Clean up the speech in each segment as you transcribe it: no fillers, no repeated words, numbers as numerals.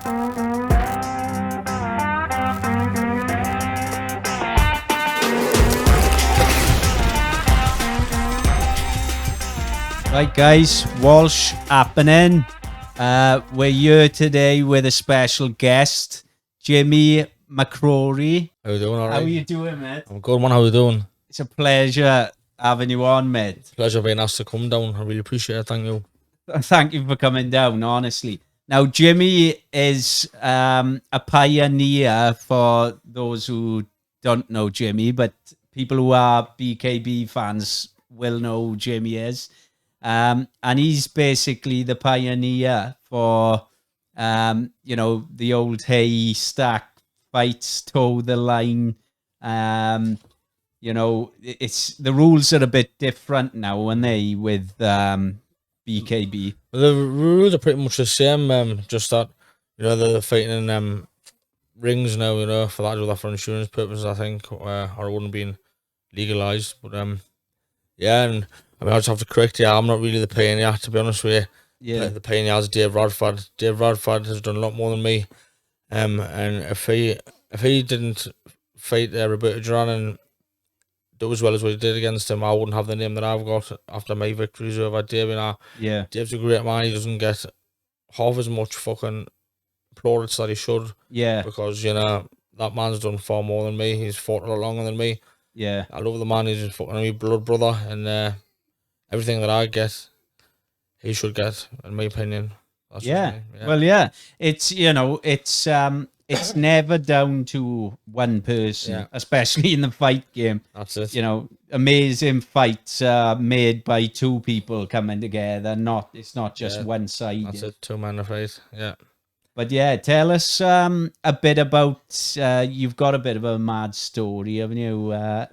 Right, guys, Walsh happening. We're here today with a special guest, Jimmy McCrory. How you doing? All right. How are you doing, mate? I'm good, man. How you doing? It's a pleasure having you on, mate. Pleasure being asked to come down. I really appreciate it. Thank you. Thank you for coming down, honestly. Now, Jimmy is a pioneer for those who don't know Jimmy, but people who are BKB fans will know who Jimmy is. And he's basically the pioneer for, you know, the old hay stack fights, toe the line. You know, it's the rules are a bit different now, aren't they, with BKB? The rules are pretty much the same. Just that, you know, they're fighting in rings now. You know, for that, for insurance purposes, I think, or it wouldn't been legalized. But yeah, and I mean, I just have to correct you. I'm not really the pioneer, to be honest with you. Yeah, The pioneer is Dave Radford. Dave Radford has done a lot more than me. And if he didn't fight Roberto Duran and do as well as what he did against him, I wouldn't have the name that I've got after my victories over Dave. You know, yeah, Dave's a great man. He doesn't get half as much fucking plaudits that he should. yeah, Because, you know, that man's done far more than me. He's fought a lot longer than me. yeah. I love the man. He's a fucking me blood brother, and everything that I get, he should get, in my opinion. That's Yeah. just me. Yeah. Well, yeah. It's, you know, it's never down to one person, Yeah. especially in the fight game. That's it. You know, amazing fights are made by two people coming together. It's not just Yeah. one side. That's it. Two-man fight. Yeah. But yeah, tell us a bit about. You've got a bit of a mad story, haven't you? Well,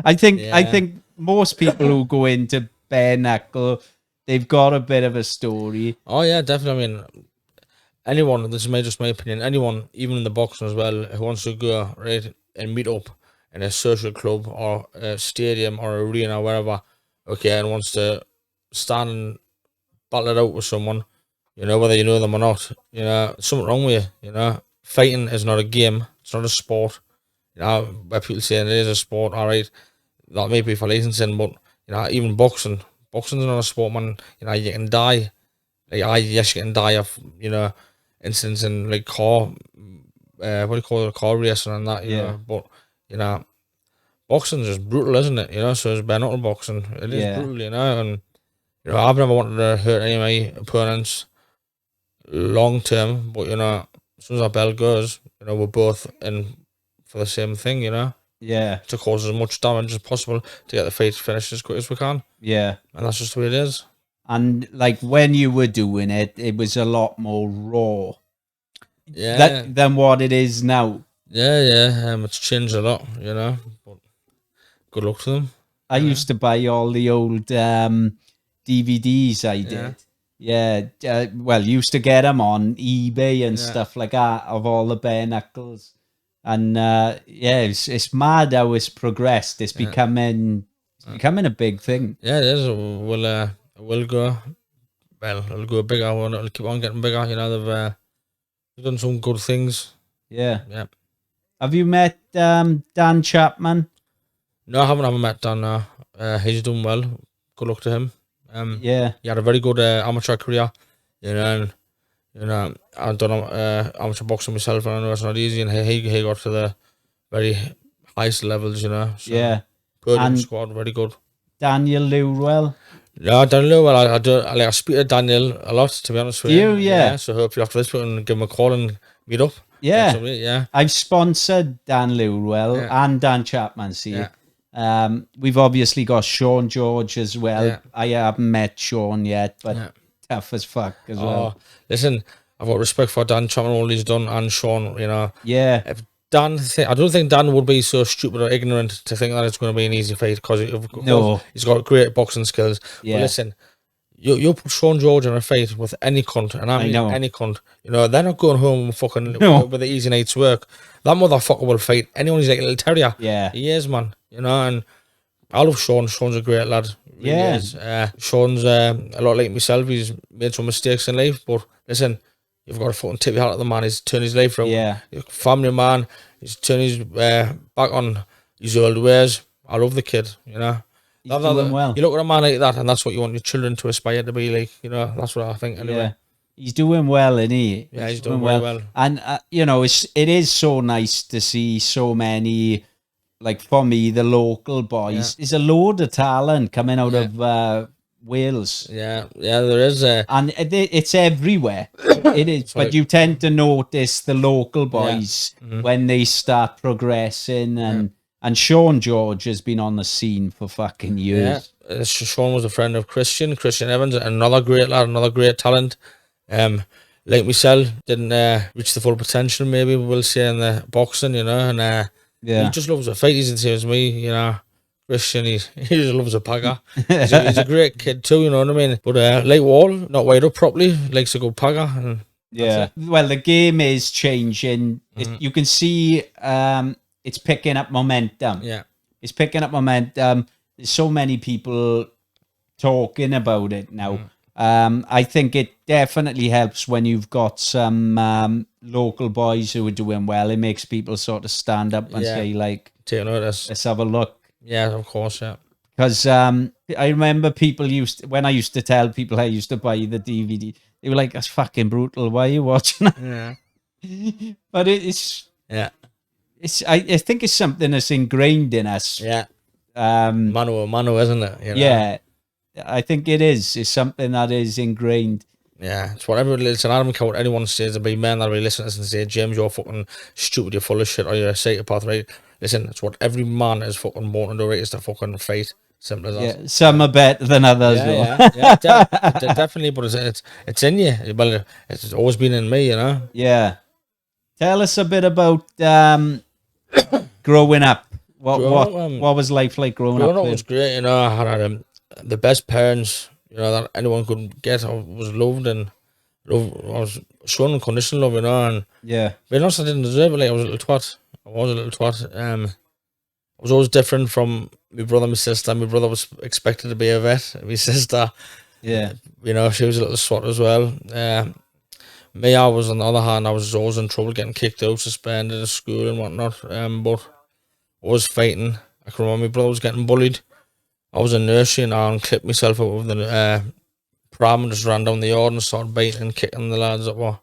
I think yeah. most people who go into bare knuckle, they've got a bit of a story. Oh yeah, definitely. I mean, anyone, this is just my opinion, anyone, even in the boxing as well, who wants to go right and meet up in a social club or a stadium or arena, wherever, okay, and wants to stand and battle it out with someone, you know, whether you know them or not, you know, there's something wrong with you, you know. Fighting is not a game, it's not a sport. You know, where people say it is a sport, all right, that may be for licensing, but, you know, even boxing's not a sport, man. You know, you can die. Like, yes, you can die of, you know, incidents in like car, what do you call it, car racing and that, you know. But, you know, boxing is just brutal, isn't it? You know, so it's bare knuckle boxing. It is brutal, you know, and, you know, I've never wanted to hurt any of my opponents long term, but, you know, as soon as our bell goes, you know, we're both in for the same thing, you know. Yeah. To cause as much damage as possible to get the fight finished as quick as we can. Yeah. And that's just the way it is. And like when you were doing it, it was a lot more raw. Yeah. Than what it is now. Yeah. It's changed a lot, you know. But good luck to them. I used to buy all the old DVDs. I did. Yeah. Well, used to get them on eBay and stuff like that of all the bare knuckles. And it's mad how it's progressed. It's becoming a big thing. Yeah, it is. It will go. Well, it'll go bigger. It'll keep on getting bigger. You know, they've done some good things. Yeah. Have you met Dan Chapman? No, I haven't met Dan. No. He's done well. Good luck to him. He had a very good amateur career. You know. And, you know, I've done amateur boxing myself, and I know it's not easy. And he got to the very highest levels, you know. So, podium squad, very good. Daniel Lewell. Yeah, Daniel Lewell. I speak to Daniel a lot, to be honest with you. Yeah. So hopefully after this, we can give him a call and meet up. Yeah. I've sponsored Dan Lewell and Dan Chapman. See. We've obviously got Sean George as well. I haven't met Sean yet, but tough as fuck as well. Listen, I've got respect for Dan Chapman, all he's done, and Sean, you know. Yeah. If Dan, I don't think Dan would be so stupid or ignorant to think that it's going to be an easy fight, because he's got great boxing skills. Yeah. But listen, you put Sean George in a fight with any cunt, and I mean any cunt, you know, they're not going home fucking with the easy night's work. That motherfucker will fight anyone. He's like a little terrier. Yeah. He is, man. You know, and I love Sean. Sean's a great lad. Really is. Sean's a lot like myself. He's made some mistakes in life, but listen, you've got to fucking tip your hat at the man. He's turned his life around. Yeah. He's a family man. He's turned his back on his old ways. I love the kid, you know. He's doing well. You look at a man like that, and that's what you want your children to aspire to be like. You know, that's what I think. Anyway. Yeah. He's doing well, isn't he? Yeah, he's doing very well. And you know, it is so nice to see so many. Like for me, the local boys. There's a load of talent coming out of Wales. Yeah, there is. And it's everywhere. It is, but you tend to notice the local boys when they start progressing, and Sean George has been on the scene for fucking years. Yeah, Sean was a friend of Christian Evans, another great lad, another great talent. Like myself, didn't reach the full potential, maybe we'll say, in the boxing, you know, and he just loves a fight. He's the same as me, you know. Christian, he just loves a packer. He's a great kid too, you know what I mean? But like Wall, not weighed up properly, likes a good packer. And well, the game is changing. You can see it's picking up momentum. Yeah, it's picking up momentum. There's so many people talking about it now. I think it definitely helps when you've got some local boys who are doing well. It makes people sort of stand up and say, like, take notice. Let's have a look. Yeah, of course, yeah. Because I remember people when I used to tell people I used to buy the DVD, they were like, "That's fucking brutal. Why are you watching that?" Yeah. But it's I think it's something that's ingrained in us. Yeah. Mano, isn't it? You know? Yeah. I think it is. It's something that is ingrained. Yeah, it's whatever. Listen, I don't care what anyone says. There'll be men that'll be listening to this and say, "James, you're fucking stupid. You're full of shit. Or you're a psychopath." Right? Listen, it's what every man is fucking born to do. Right? Is to fucking fight. Simple as that. Yeah, some are better than others. Definitely. But it's in you. Well, it's always been in me. You know. Yeah. Tell us a bit about growing up. What was life like growing up? Growing up was great. You know, I had the best parents, you know, that anyone could get. I was loved and loved. I was shown unconditional love, you know, and but honest, I didn't deserve it. Like, I was a little twat. I was always different from my brother and my sister. My brother was expected to be a vet. My sister, you know, she was a little swat as well. Me, I was, on the other hand, I was always in trouble, getting kicked out, suspended at school and whatnot. But I was fighting. I can remember my brother was getting bullied. I was in nursery and I clipped myself out of the pram and just ran down the yard and started biting and kicking the lads that were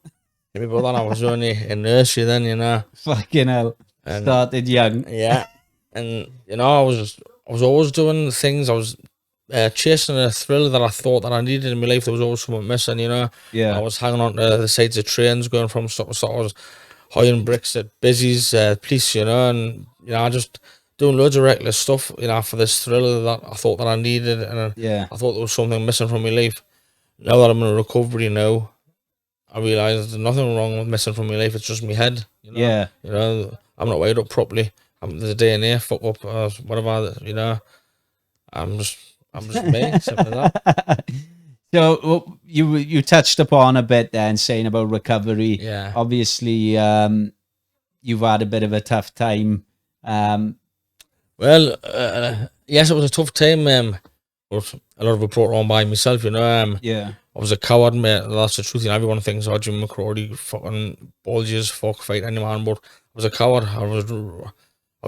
my brother. And I was only in nursery then, you know. Fucking hell. And started young. Yeah. And, you know, I was always doing things. I was chasing a thrill that I thought that I needed in my life. There was always something missing, you know. Yeah. I was hanging on to the sides of trains, going from stop to stop. I was hiring bricks at Busy's, police, you know, and, you know, I just doing loads of reckless stuff, you know, for this thrill that I thought that I needed, and I thought there was something missing from my life. Now that I'm in recovery now, I realise there's nothing wrong with missing from my life. It's just my head. You know? Yeah. You know, I'm not weighed up properly. There's a DNA fuck up, whatever. You know, I'm just me. Simple as that. So you touched upon a bit then, saying about recovery. Yeah. Obviously, you've had a bit of a tough time. Well, yes, it was a tough time. But a lot of it brought on by myself, you know. I was a coward, mate. That's the truth. You know, everyone thinks, "Oh, Jimmy McCrory, fucking bulges, fuck, fight any man." But I was a coward. I was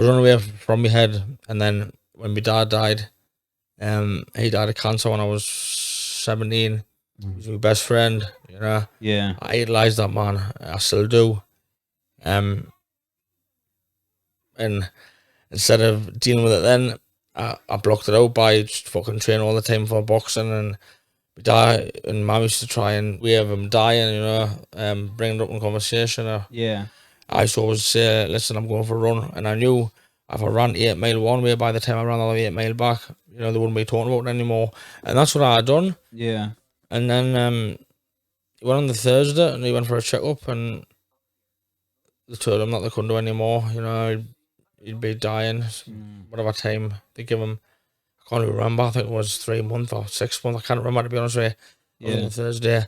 running away from my head. And then when my dad died, he died of cancer when I was 17. He was my best friend, you know. Yeah. I idolised that man. I still do. And instead of dealing with it then, I blocked it out by just fucking training all the time for boxing. And my dad and mum used to try and wave him dying, you know, bring it up in conversation. I used to always say, "Listen, I'm going for a run." And I knew if I ran 8 mile one way, by the time I ran the 8 mile back, you know, they wouldn't be talking about it anymore. And that's what I had done. Yeah. And then he went on the Thursday and he went for a checkup, and they told him that they couldn't do anymore. You know, he'd be dying whatever time they give him. I can't even remember. I think it was 3 months or 6 months. I can't remember, to be honest with you. It was on the Thursday.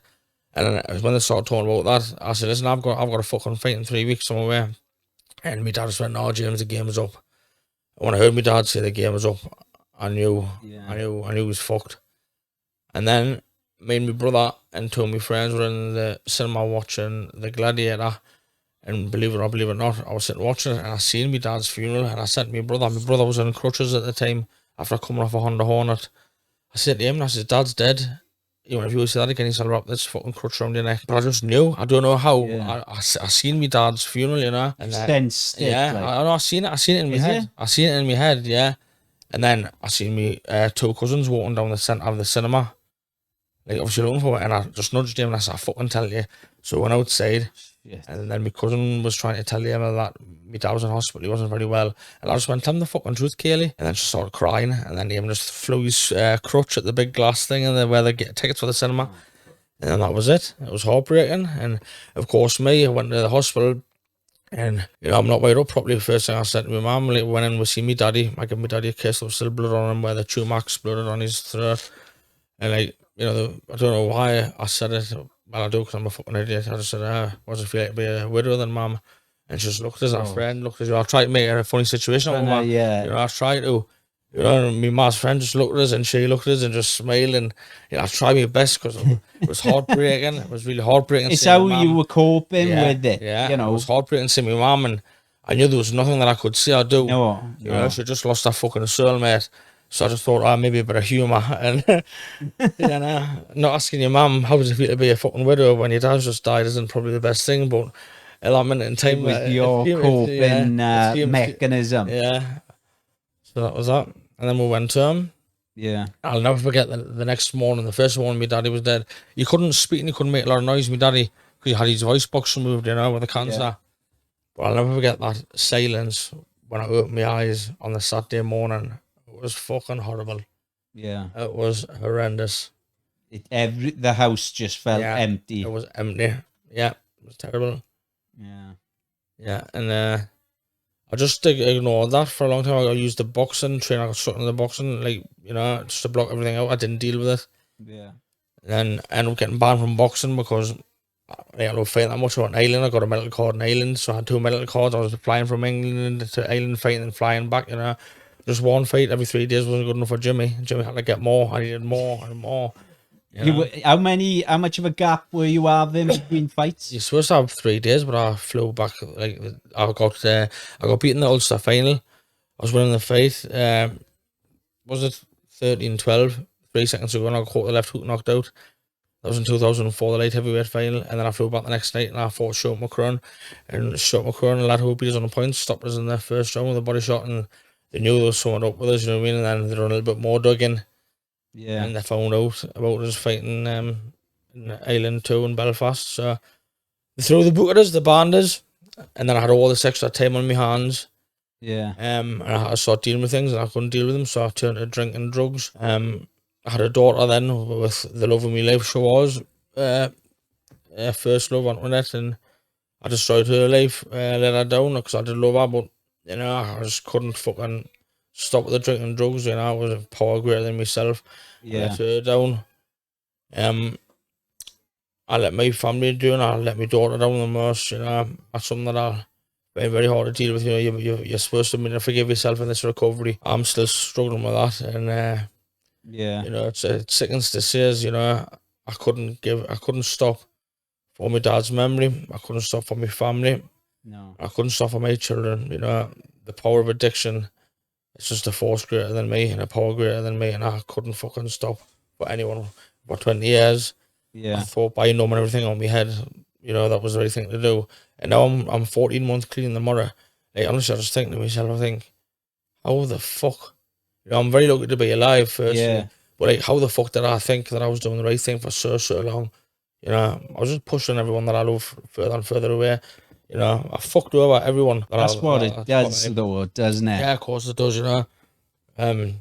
And then when they started talking about that, I said, "Listen, I've got a fucking fight in 3 weeks somewhere." And my dad just went, "No, James, the game is up." And when I heard my dad say the game was up, I knew he was fucked. And then me and my brother and two of my friends were in the cinema watching The Gladiator. And believe it or not, I was sitting watching it and I seen my dad's funeral, and I said to my brother was in crutches at the time after coming off a Honda Hornet. I said to him, and I said, Dad's dead. You know, if you see that again, he said, wrap this fucking crutch around your neck. But I just knew. I don't know how. Yeah. I seen my dad's funeral, you know. And Sensed it, yeah, like. I seen it. I seen it in my head. It? I seen it in my head, yeah. And then I seen me two cousins walking down the centre of the cinema, like obviously looking for it, and I just nudged him and I said, I fucking tell you. So I went outside. Shit. And then my cousin was trying to tell him that my dad was in hospital, he wasn't very well. And I just went, tell him the fucking truth, Kaylee. And then she started crying. And then he just flew his crutch at the big glass thing and then where they get tickets for the cinema. And then that was it. It was heartbreaking. And of course, I went to the hospital. And, you know, I'm not weighed up properly. The first thing I said to my mum, like, went in, we see me daddy. I gave my daddy a kiss. There was still blood on him where the Chumax blooded on his throat. And, like, you know, I don't know why I said it. Well, I do because I'm a fucking idiot. I just said, what does it feel like to be a widow then, Mum? And she just looked as a friend, looked as I tried to make it a funny situation. Yeah. You know, I tried to. You know, my ma's friend just looked at us and she looked at us and just smiled. And, you know, I tried my best because it was heartbreaking. It was really heartbreaking. It's how you were coping with it. Yeah, you know. It was heartbreaking seeing my mum, and I knew there was nothing that I could say or do. No. You know, she just lost her fucking soul, mate. So I just thought, maybe a bit of humour. And, you know, not asking your mum, how does it feel to be a fucking widow when your dad's just died isn't probably the best thing, but at that minute in time... With your coping mechanism. Yeah. So that was that. And then we went home. Yeah. I'll never forget the next morning, the first morning my daddy was dead. He couldn't speak and he couldn't make a lot of noise, my daddy, because he had his voice box removed, you know, with the cancer. Yeah. But I'll never forget that silence when I opened my eyes on the Saturday morning. It was fucking horrible. Yeah. It was horrendous. The house just felt empty. It was empty. Yeah. It was terrible. Yeah. Yeah. And I just ignored that for a long time. I used the boxing train. I got stuck in the boxing, like, you know, just to block everything out. I didn't deal with it. Yeah. And then I ended up getting banned from boxing because I don't fight that much on Ireland. I got a medical card in Ireland, so I had 2 medical cards. I was flying from England to Ireland fighting and flying back, you know. Just one fight every 3 days wasn't good enough for Jimmy. Jimmy had to get more. I needed more and more. You know? How much of a gap were you having between fights? You're supposed to have 3 days, but I flew back. Like I got beaten in the Ulster final. I was winning the fight. Was it 13-12? 3 seconds ago, and I caught the left hook knocked out. That was in 2004, the light heavyweight final, and then I flew back the next night and I fought McCrory, and McCrory, a lad who beat us on the points, stopped us in the first round with a body shot, and they knew there was someone up with us, you know what I mean? And then they were a little bit more dug in. Yeah. And they found out about us fighting in Ireland too in Belfast. So they threw the book at us, they banned us, and then I had all this extra time on my hands. Yeah. And I had to start dealing with things and I couldn't deal with them, so I turned to drink and drugs. I had a daughter then with the love of my life. She was first love on internet, and I destroyed her life, let her down because I did love her, but you know, I just couldn't fucking stop with the drinking and drugs, you know. I was a power greater than myself. Yeah. I let her down. I let my family down, I let my daughter down the most, you know. That's something that I very, very hard to deal with, you know. You're supposed to forgive yourself in this recovery. I'm still struggling with that, and yeah, you know, it sickens to say, you know, I couldn't stop for my dad's memory. I couldn't stop for my family. No. I couldn't stop for my children. You know, the power of addiction, it's just a force greater than me and a power greater than me, and I couldn't fucking stop for anyone for 20 years. Yeah. I thought by numbing everything on my head, you know, that was the right thing to do. And now I'm 14 months clean tomorrow. Like, honestly, I just think to myself, I think, how the fuck? You know, I'm very lucky to be alive, firstly. Yeah. But like, how the fuck did I think that I was doing the right thing for so long? You know, I was just pushing everyone that I love further and further away. You know, I fucked over everyone. That's what it does, though, doesn't it? Yeah, of course it does, you know. You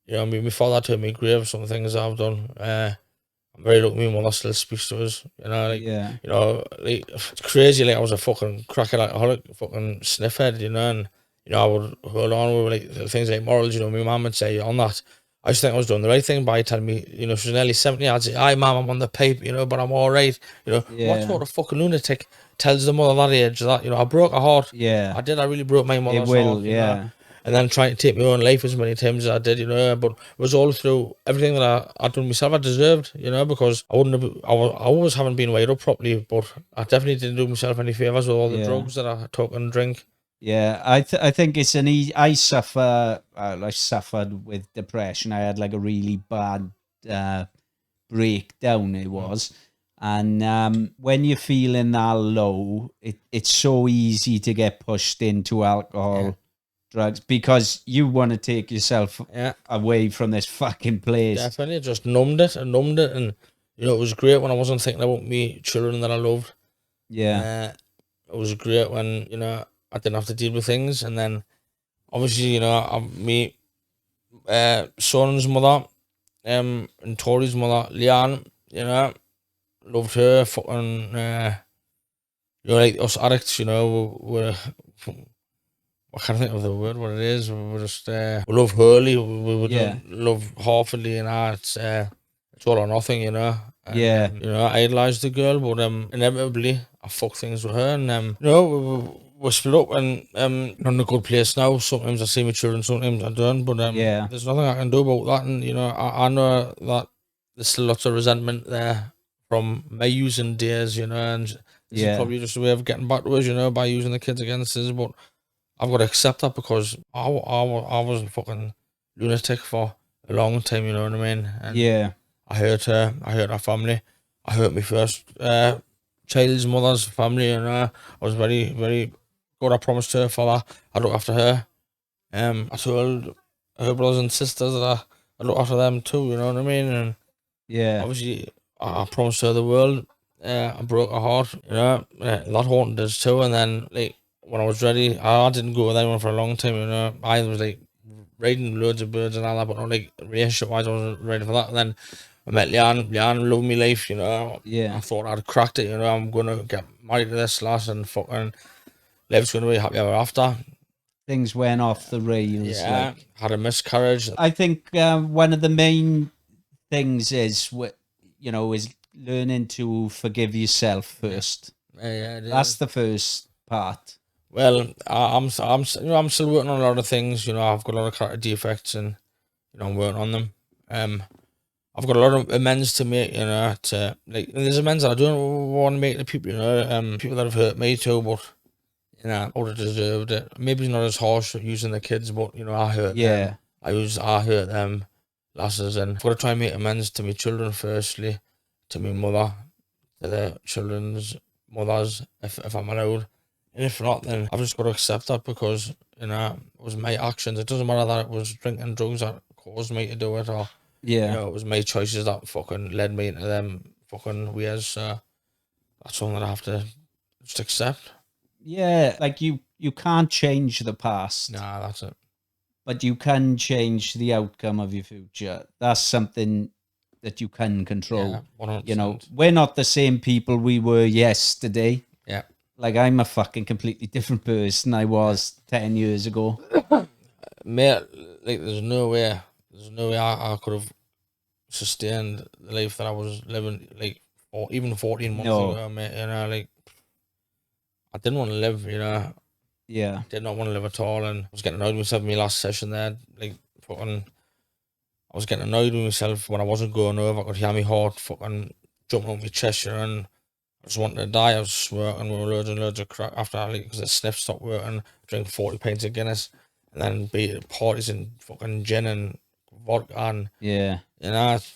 know, my father told me grave some things I've done. I'm very lucky my mother still speaks to us. You know, like, yeah. You know, like, it's crazy. Like, I was a fucking cracker alcoholic, fucking sniffhead, you know, and you know, I would hold on with like things like morals. You know, my mum would say on that. I just think I was doing the right thing by telling me, you know, she was nearly 70. I'd say, "Aye, mum, I'm on the pipe, you know, but I'm all right." You know, what sort of fucking lunatic tells the mother that age that, you know, I broke her heart. Yeah. I did. I really broke my mother's heart. Yeah. Know? and then trying to take my own life as many times as I did, you know. But it was all through everything that I'd done myself. I deserved, you know, because I wouldn't have. I always haven't been weighed up properly, but I definitely didn't do myself any favors with all the drugs that I took and drink. Yeah, I think it's an easy. I suffered with depression. I had like a really bad breakdown. It was, and when you're feeling that low, it's so easy to get pushed into alcohol, drugs, because you want to take yourself away from this fucking place. Definitely, just numbed it, and you know, it was great when I wasn't thinking about me children that I loved. Yeah, it was great when, you know, I didn't have to deal with things, and then obviously, you know, me son's mother, and Tori's mother, Leanne, you know, loved her. Fucking, you know, like us addicts, you know, we're I can't think of the word. What it is, we just we love Hurley. We don't love Harfordly, and it's all or nothing, you know. And, you know, I idolized the girl, but inevitably I fuck things with her, and you know, we're split up, and not in a good place now. Sometimes I see my children, sometimes I don't, but there's nothing I can do about that, and you know, I know that there's still lots of resentment there from my using days, you know, and this is probably just a way of getting back to us, you know, by using the kids against us, but I've got to accept that because I was a fucking lunatic for a long time, you know what I mean? And I hurt her, I hurt her family, I hurt my first child's mother's family, you know. I was very, very good. I promised her for that. I look after her. I told her brothers and sisters that I look after them too, you know what I mean? And obviously I promised her the world. I broke her heart, you know. That haunted us too. And then, like, when I was ready, I didn't go with anyone for a long time, you know. I was like riding loads of birds and all that, but not like relationship wise. I wasn't ready for that. And then I met Leanne. Leanne loved me life, you know. I thought I'd cracked it, you know. I'm gonna get married to this lass and fucking life's gonna be happy ever after. Things went off the rails. Yeah, had a miscarriage. I think one of the main things is is learning to forgive yourself first. That's the first part. Well, I'm you know, I'm still working on a lot of things. You know, I've got a lot of character defects, and you know, I'm working on them. I've got a lot of amends to make. You know, there's amends that I don't want to make to people. You know, people that have hurt me too, but you know, I would have deserved it. Maybe it's not as harsh using the kids, but you know, I hurt them. I hurt them, lasses, and I've got to try and make amends to my children firstly, to my mother, to their children's mothers, if I'm allowed. And if not, then I've just got to accept that because, you know, it was my actions. It doesn't matter that it was drinking drugs that caused me to do it, or, you know, it was my choices that fucking led me into them fucking ways. So that's something that I have to just accept. Yeah, like you can't change the past. Nah, that's it. But you can change the outcome of your future. That's something that you can control. Yeah, 100%. You know, we're not the same people we were yesterday. Yeah. Like, I'm a fucking completely different person I was 10 years ago. Mate, like, there's no way I could have sustained the life that I was living, like, or even 14 months ago, mate. You know, like, I didn't want to live, you know. Yeah. I did not want to live at all, and I was getting annoyed with myself in my last session there. Like, fucking, I was getting annoyed with myself when I wasn't going over. I could hear my heart fucking jumping out my chest, you know, and I just wanted to die. I was smoking with loads and loads of crack after, like, because the sniff stopped working. Drink 40 pints of Guinness, and then be at parties and fucking gin and vodka, and you know, it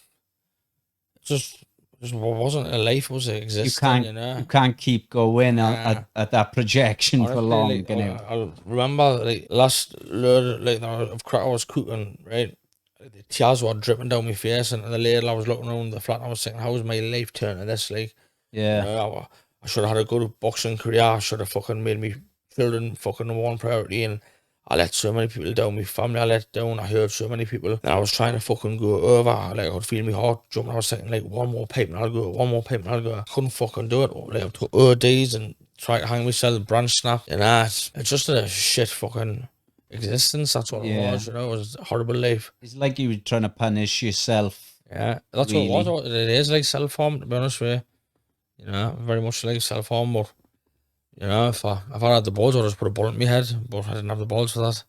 just wasn't a life, was it existing? You can't keep going at that projection. Honestly, for long. Like, I remember, like, last load, like, of crack I was cooking, right? The tears were dripping down my face, and the ladle, I was looking around the flat, and I was thinking, how's my life turning to this? Like, you know, I should have had a good boxing career. I should have fucking made me children fucking one priority, and I let so many people down. My family I let down. I hurt so many people. And I was trying to fucking go over. Like, I could feel my heart jumping. I was thinking, like, one more pipe and I'll go. One more pipe and I'll go. I couldn't fucking do it. Like, I took ODs and tried to hang myself, branch snapped. And it's just a shit fucking existence. That's what it was, you know. It was a horrible life. It's like you were trying to punish yourself. Yeah, that's really what it was. It is like self-harm, to be honest with you. You know, very much like self-harm, but you know, if I had the balls, I'd just put a bullet in my head, but I didn't have the balls for that.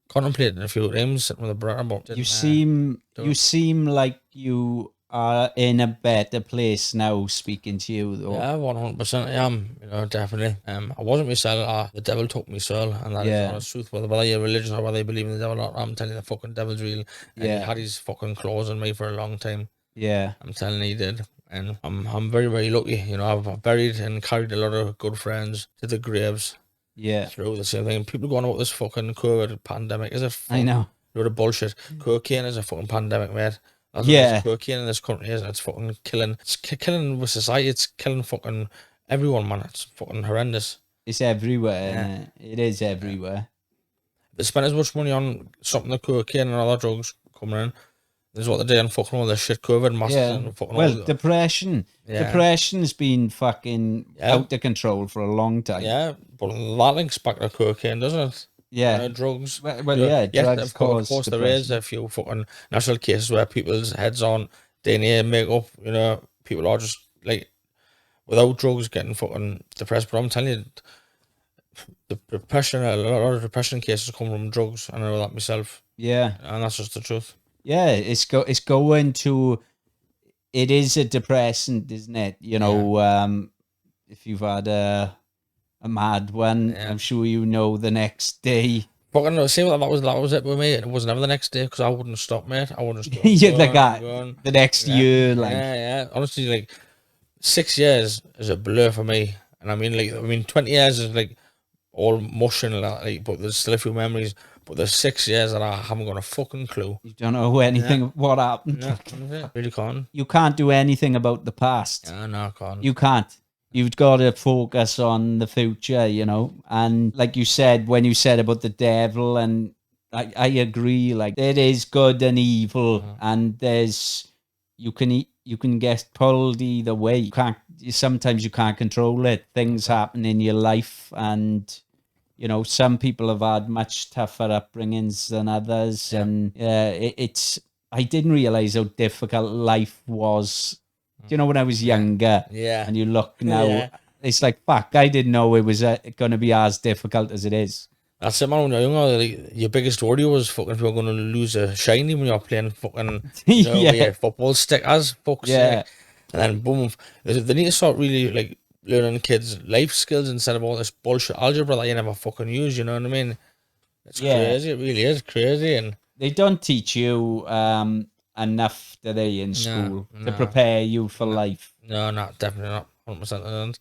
contemplated a few times sitting with a brother, but You seem like you are in a better place now speaking to you though. yeah, 100%. I am, definitely. I wasn't myself. The devil took me soul, and that is honest truth. Whether you're religious or whether you believe in the devil or not, I'm telling you, the fucking devil's real. And he had his fucking claws on me for a long time. Yeah. I'm telling you, he did. And I'm very, very lucky. I've buried and carried a lot of good friends to the graves. Yeah. Through the same thing. People going about this fucking COVID pandemic is a I know. load of bullshit. Cocaine is a fucking pandemic, mate. That's what cocaine in this country is. It's fucking killing. It's killing with society. It's killing fucking everyone, man. It's fucking horrendous. It's everywhere. Yeah. It is everywhere. They spend as much money on something like cocaine and other drugs coming in. This is what they're doing, fucking all this shit, COVID, masks, fucking well, depression. Yeah. Depression's been fucking out of control for a long time. Yeah, but that links back to cocaine, doesn't it? Yeah. Drugs. Well, drugs of course there is a few fucking national cases where people's heads on DNA makeup, people are just like, without drugs, getting fucking depressed. But I'm telling you, the depression, a lot of depression cases come from drugs. I know that myself. Yeah. And that's just the truth. Yeah, it's going to, it is a depressant, isn't it? If you've had a mad one, I'm sure the next day. Fucking no, see, that was it with me. It was never the next day because I wouldn't stop, mate. I wouldn't stop. The next year, like. Yeah. Honestly, like 6 years is a blur for me. And I mean, 20 years is like all mush and like, but there's still a few memories. But there's 6 years that I haven't got a fucking clue. You don't know anything what happened. No, really can't. You can't do anything about the past. Yeah, no, I can't. You can't. You've got to focus on the future, And like you said, when you said about the devil, and I agree, like there is good and evil, and you can get pulled either way. Sometimes you can't control it. Things happen in your life, and some people have had much tougher upbringings than others. Yeah. And I didn't realize how difficult life was. When I was younger, and you look now, it's like, fuck, I didn't know it was going to be as difficult as it is. That's it, man. When you're younger, like, your biggest worry was fucking if you're going to lose a shiny when you're playing fucking with football stick, as fuck's sake. And then boom, they need to start really like learning kids life skills instead of all this bullshit algebra that you never fucking use. You know what I mean? It's crazy. It really is crazy. And they don't teach you enough, do they, in school to prepare you for life? No, definitely not. 100%.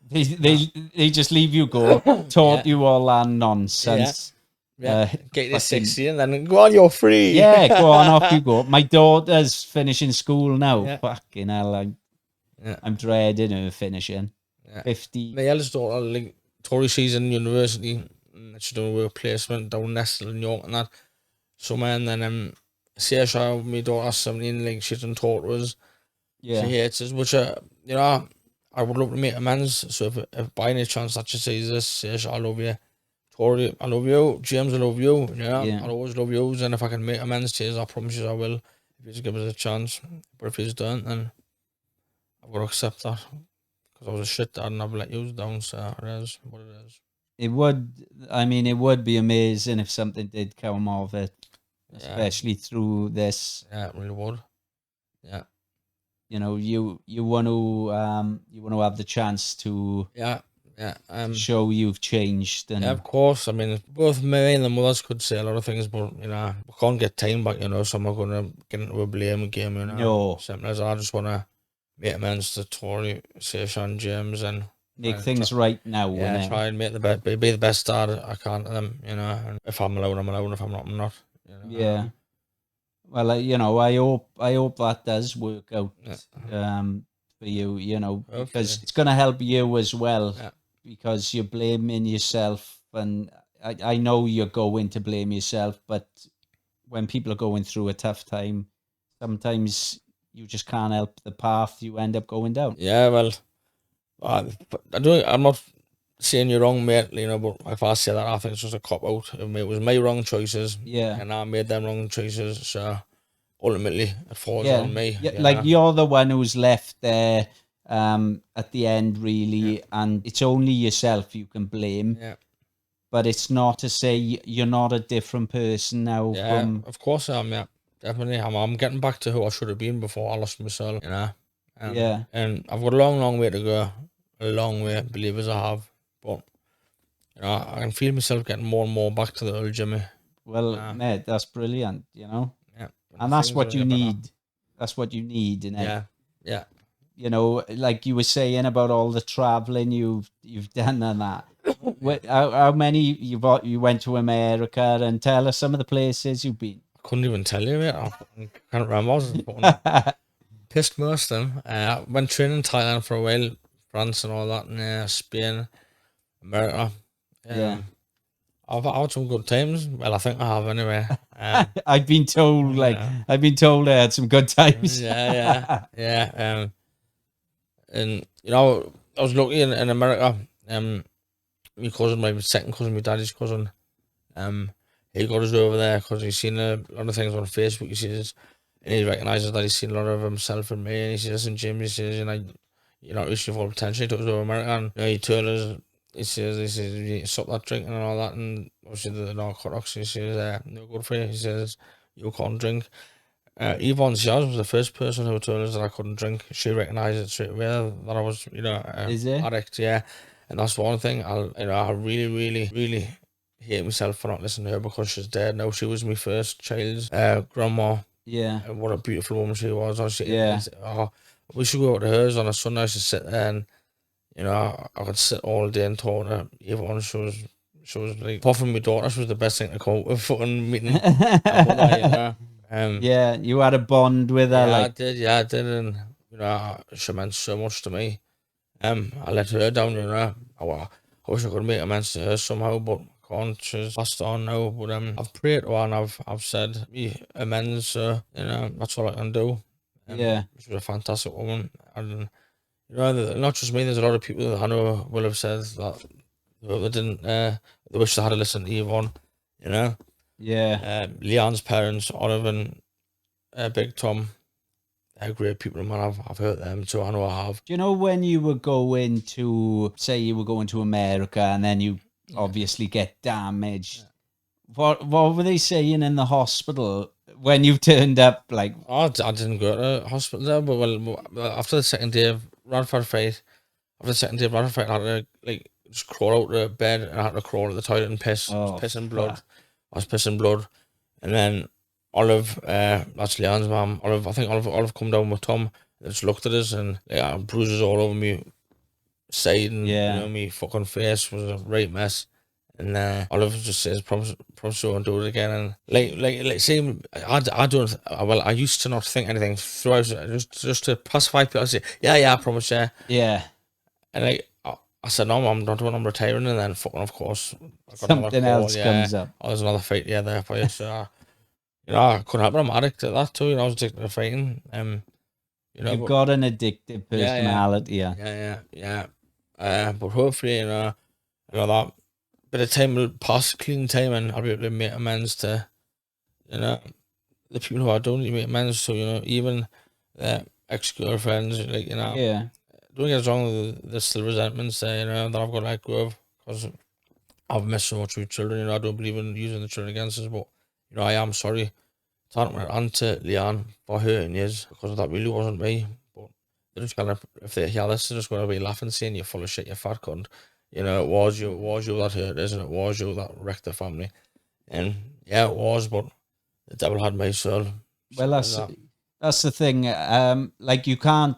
They just leave you go, taught you all that nonsense. Get to 60 and then go on, you're free. Yeah, go on, off you go. My daughter's finishing school now. Fucking hell, I'm dreading her finishing. 50. My eldest daughter, like, Tory, she's in university. She's doing a work placement down Nestle in York and that. So, man, then CSR, my daughter, 17, like, she's in Tortoise. Yeah. She hates us, which, I would love to make amends. So if by any chance that she sees this, CSR, I love you. Tory, I love you. James, I love you. I'll always love you. And if I can make amends to you, I promise you I will. If you just give us a chance. But if he's done, then I've got to accept that. Because I was a shit dad and I've let you down, so it is what it is. It would be amazing if something did come of it. Especially through this. Yeah, it really would. Yeah. You want to have the chance to show you've changed. And of course. I mean, both me and the mothers could say a lot of things, but we can't get time back. So I'm not going to get into a blame game. No. Simple as I just want to make amends to Tory, Sean, James, and make things right now. Yeah, try and make be the best dad I can to them. And if I'm allowed, I'm allowed. If I'm not, I'm not. Yeah. Well, I hope that does work out for you, because it's going to help you as well, because you're blaming yourself, and I know you're going to blame yourself, but when people are going through a tough time, sometimes you just can't help the path you end up going down. Yeah, well, I'm not saying you're wrong, mate, but if I say that, I think it's just a cop-out. It was my wrong choices, and I made them wrong choices, so ultimately it falls on me. Yeah, you're the one who's left there at the end, really, and it's only yourself you can blame. but it's not to say you're not a different person now Yeah, from. of course I am. Yeah, definitely. I'm getting back to who I should have been before I lost myself. You know. Yeah. And I've got a long, long way to go. A long way, believe as I have. But you know, I can feel myself getting more and more back to the old Jimmy. Well, mate, that's brilliant, you know, Yeah, and that's things are what you way better. need. That's what you need, innit? Yeah, yeah. You know, like you were saying about all the traveling you've done and that. How many you went to America, and tell us some of the places you've been. I couldn't even tell you, mate. I can't remember. I was fucking pissed most of them. I went training in Thailand for a while, France and all that, and Spain, America. Yeah. I've had some good times. Well, I think I have anyway. I've been told, I've been told I had some good times. Yeah. And you know, I was lucky in America. My cousin, my second cousin, my daddy's cousin, he got us over there because he's seen a lot of things on Facebook. He says, and he recognises that he's seen a lot of himself in me. And he says, "Listen, Jim," he says, you know, reaching full potential. He took us over America, and you know, he told us, he says, you need to stop that drinking and all that, and obviously the narcotics. He says, no good for you. He says, you can't drink. Yvonne Shaz was the first person who told us that I couldn't drink. She recognised it straight away that I was, you know, Is it? addict. Yeah, and that's one thing. I really hate myself for not listening to her because she's dead now. She was my first child's grandma. Yeah. And what a beautiful woman she was. Yeah. We should go out to hers on a Sunday. I should sit there and, you know, I could sit all day and talk to Yvonne. She was like, apart from my daughter, she was the best thing to come out with fucking meeting. Yeah, you had a bond with her. Yeah, I did, and you know, she meant so much to me. I let her down, you know. I wish I could make amends to her somehow, but I can't. She's passed on now. But I've prayed to her and I've said me amends. So you know, that's all I can do. Yeah. She was a fantastic woman, and you know, not just me. There's a lot of people that I know will have said that they didn't. They wish they had listened to Yvonne. You know. Yeah. Leon's parents, Oliver and Big Tom. They're great people, man. I've heard them, so I know I have. Do you know when you were going to, say you were going to America and then you obviously get damaged? What were they saying in the hospital when you turned up? Like, I didn't go to hospital there, but well, after the second day of Radford fight, I had to like just crawl out of bed and I had to crawl to the toilet and piss. I was pissing blood. I was pissing blood, and then Olive, that's Leon's mum. I think Olive come down with Tom. They just looked at us and bruises all over me side and you know, me fucking face was a right mess. And Olive just says, promise you won't do it again. And like same, I don't. Well, I used to not think anything throughout. Just to pacify people, I say, yeah, I promise, yeah. Yeah. And I said, no, I'm not doing. I'm retiring. And then fucking, of course, I got something else comes up. Oh, there's another fight, there for you. So, you know, I couldn't help it. I'm addict at that too. You know, I was addicted to fighting. You know, you've got an addictive personality. Yeah. But hopefully, you know that bit of time will pass, clean time, and I'll be able to make amends to, you know, the people who I don't need to make amends to. You know, even ex-girlfriends, like, you know. Yeah. Don't get us wrong, there's still resentments there, you know, that I've got to let go of because I've messed so much with children. You know, I don't believe in using the children against us, but you know, I am sorry. Turn my aunt to Leanne for hurting years because that really wasn't me. But they're just gonna, if they hear this, they're just gonna be laughing, saying you're full of shit, you fat cunt. You know, it was you that hurt us, and it was you that wrecked the family. And yeah, it was, but the devil had my soul. Well, that's the thing. Like you can't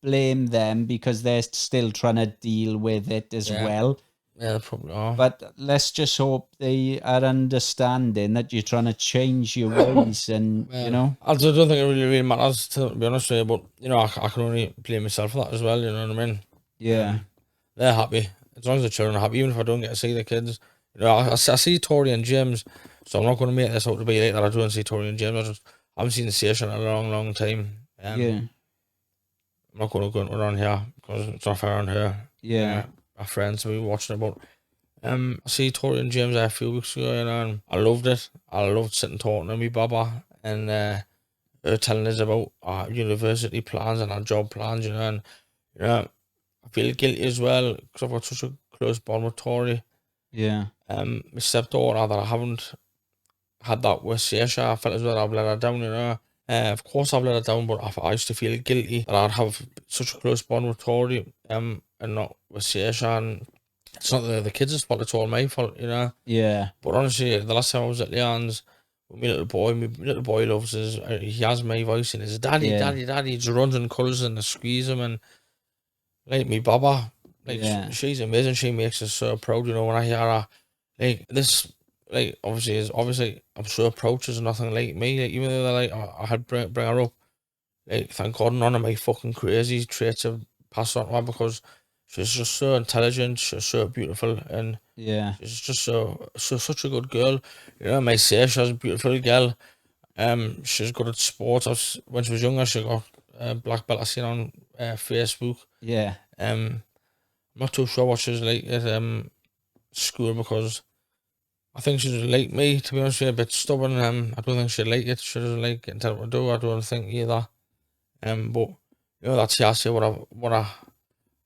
blame them because they're still trying to deal with it as well. Yeah, they probably are. But let's just hope they are understanding that you're trying to change your ways, and you know. I don't think it really matters, to be honest with you. But you know, I can only blame myself for that as well. You know what I mean? Yeah. They're happy as long as the children are happy. Even if I don't get to see the kids, you know, I see Tori and James, so I'm not going to make this out to be like that. I don't see Tori and James. I haven't seen the station in a long time. I'm not going to go into it on here because it's not fair on her. Yeah. Our friends we were watching about. I see Tori and James a few weeks ago, you know, and I loved it. I loved sitting talking to me Baba and her telling us about our university plans and our job plans, you know, and you know, I feel guilty as well because I've got such a close bond with Tori. Yeah. My stepdaughter, that I haven't had that with Saoirse, I felt as though I've let her down, you know. Of course I've let her down, but I used to feel guilty that I'd have such a close bond with Tori, and not with Saoirse, and it's not the kids' fault, it's all my fault, you know. Yeah. But honestly, the last time I was at Leon's with my little boy loves his, he has my voice and his daddy, Yeah. daddy, he just runs and cuddles and I squeeze him, and like me Baba, like Yeah. she's amazing, she makes us so proud, you know, when I hear her, like this, like obviously I'm so proud she's nothing like me, like even though they're like I had bring her up, like thank God none of my fucking crazy traits have passed on to her, because she's just so intelligent, she's so beautiful, and Yeah. she's just such a good girl. You know, I may say she's a beautiful girl. She's good at sports. When she was younger, she got black belt. I seen on Facebook. Yeah. I'm not too sure what she's like at school, because I think she's like me, to be honest with you, a bit stubborn. I don't think she'd like it. She doesn't like getting told what to do. I don't think either. But you know, that's actually what I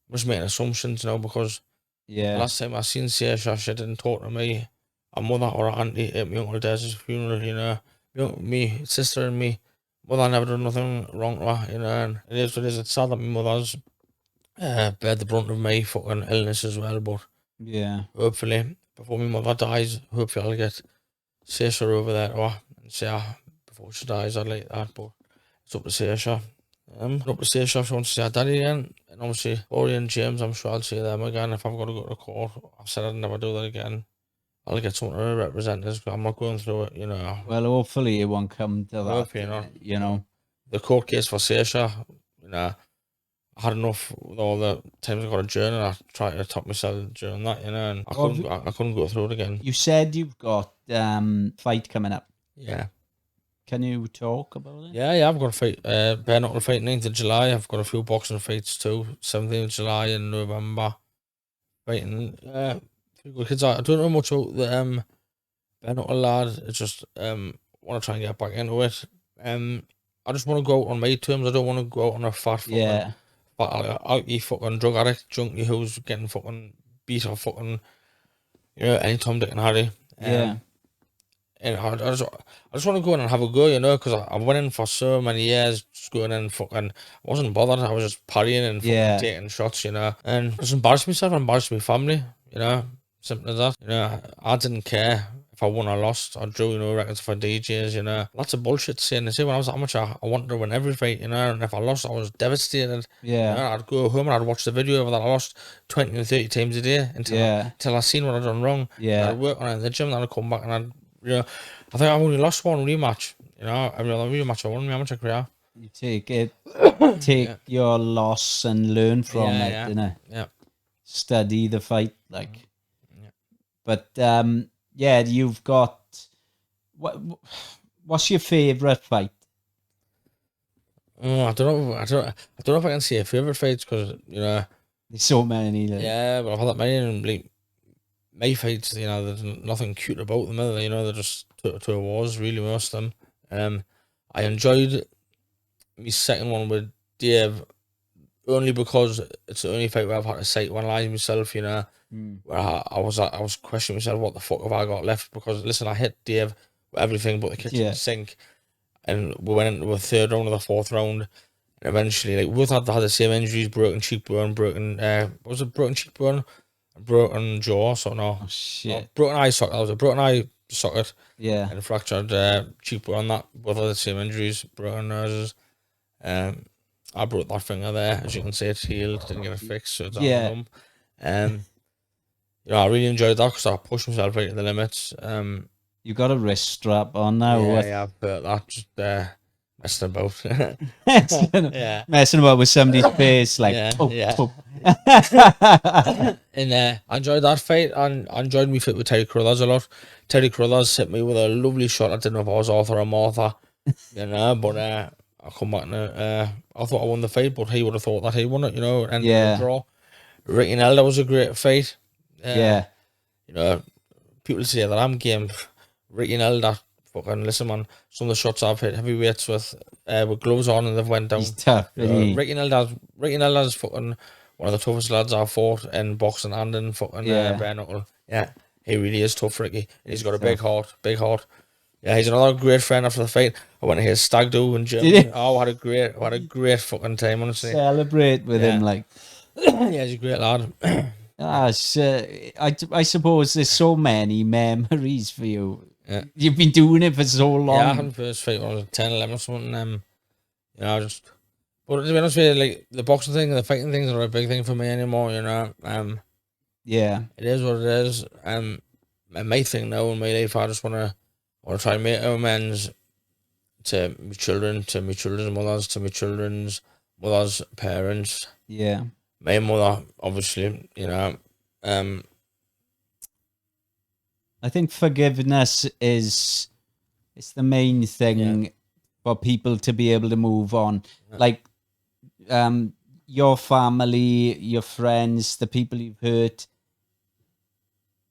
was making assumptions, you know, because Yeah. last time I seen Saoirse, she didn't talk to me, a mother or an auntie at my Uncle Des's funeral, you know. Me sister and me mother never done nothing wrong to her, you know, and it is what it is. It's sad that my mother's bear the brunt of my fucking illness as well, but Yeah. hopefully before my mother dies, hopefully I'll get Saoirse over there to her and see her before she dies. I'd like that, but it's up to Saoirse. Up to Saoirse if she wants to see her daddy again, and obviously Ori and James, I'm sure I'll see them again. If I've got to go to court, I've said I'd never do that again. I'll get someone to represent us. I'm not going through it, you know. Well, hopefully it won't come to that. Hopefully not. You know. The court case for Saoirse, you know, I had enough with all the times I got a journal. I tried to top myself during that, you know, and I couldn't go through it again. You said you've got fight coming up. Yeah. Can you talk about it? Yeah, I've got a fight, bare knuckle fight 9th of July. I've got a few boxing fights too, 17th of July and November. Fighting three good kids. I don't know much about the bare knuckle lad. It's just want to try and get back into it. I just want to go out on my terms. I don't want to go out on a fat fucking alky fucking drug addict junkie who's getting fucking beat or fucking, you know, any Tom, Dick and Harry. Yeah. And I just want to go in and have a go, you know, because I went in for so many years, just going in and fucking, I wasn't bothered. I was just partying and fucking taking shots, you know, and just embarrassed myself, embarrassed my family, you know, simple as that. You know, I didn't care if I won or lost. I drew, you know, records for DJs, you know, lots of bullshit saying. They say when I was amateur, I wanted to win every fight, you know, and if I lost, I was devastated. Yeah. You know, I'd go home and I'd watch the video of that I lost 20 and 30 times a day until I seen what I'd done wrong. Yeah. I'd work on it in the gym, then I'd come back and I'd, you know, I think I've only lost one rematch. You know, every other rematch I won in my amateur career. You take your loss and learn from it, innit? Yeah. Study the fight, like. Yeah. But you've got what's your favourite fight? I don't know if I can say a favourite fight, because, you know, there's so many. Like. Yeah, but I've had that many, and like my fights, you know, there's nothing cute about them, you know, they're just two wars, really, most of them. I enjoyed my second one with Dave only because it's the only fight where I've had to psychoanalyze myself, you know, where I was questioning myself, what the fuck have I got left? Because listen, I hit Dave with everything but the kitchen sink, and we went into the third round of the fourth round, and eventually, like, we both had the same injuries: broken cheekbone, broken cheekbone, broken jaw. So no, broken eye socket. That was a broken eye socket. Yeah, and fractured cheekbone. That both had the same injuries, broken noses. I broke that finger there, as you can see. It's healed. Didn't get it fixed, so it's numb. You know, I really enjoyed that because I pushed myself right to the limits. You got a wrist strap on now. Yeah, I've put that, just messing about. Messing about with somebody's face, like. And I enjoyed that fight, and I enjoyed me fight with Terry Crothers a lot. Terry Crothers hit me with a lovely shot. I didn't know if I was Arthur or Martha, you know, but I come back and I thought I won the fight, but he would have thought that he won it, you know, and the draw. Ricky Nelda was a great fight. You know, people say that I'm game. Ricky Nelda, fucking listen, man. Some of the shots I've hit heavyweights with gloves on and they've went down. He's tough. Ricky Nelda's fucking one of the toughest lads I've fought in boxing and in fucking bare knuckle. Yeah, he really is tough, Ricky. He's got a big heart, big heart. Yeah, he's another great friend after the fight. I went to his stag do in Germany. Oh, had a great fucking time, honestly. Celebrate with him, like. Yeah, he's a great lad. I suppose there's so many memories for you. Yeah. You've been doing it for so long. Yeah, I had my first fight when I was 10, 11 or something. You know, but to be honest with you, like, the boxing thing and the fighting things are a big thing for me anymore, you know. Yeah. It is what it is. My thing now in my life, I just want to try and make amends to my children, to my children's mothers, to my children's mothers' parents. Yeah. My mother, obviously, you know. I think forgiveness it's the main thing for people to be able to move on. Yeah. Like, your family, your friends, the people you've hurt,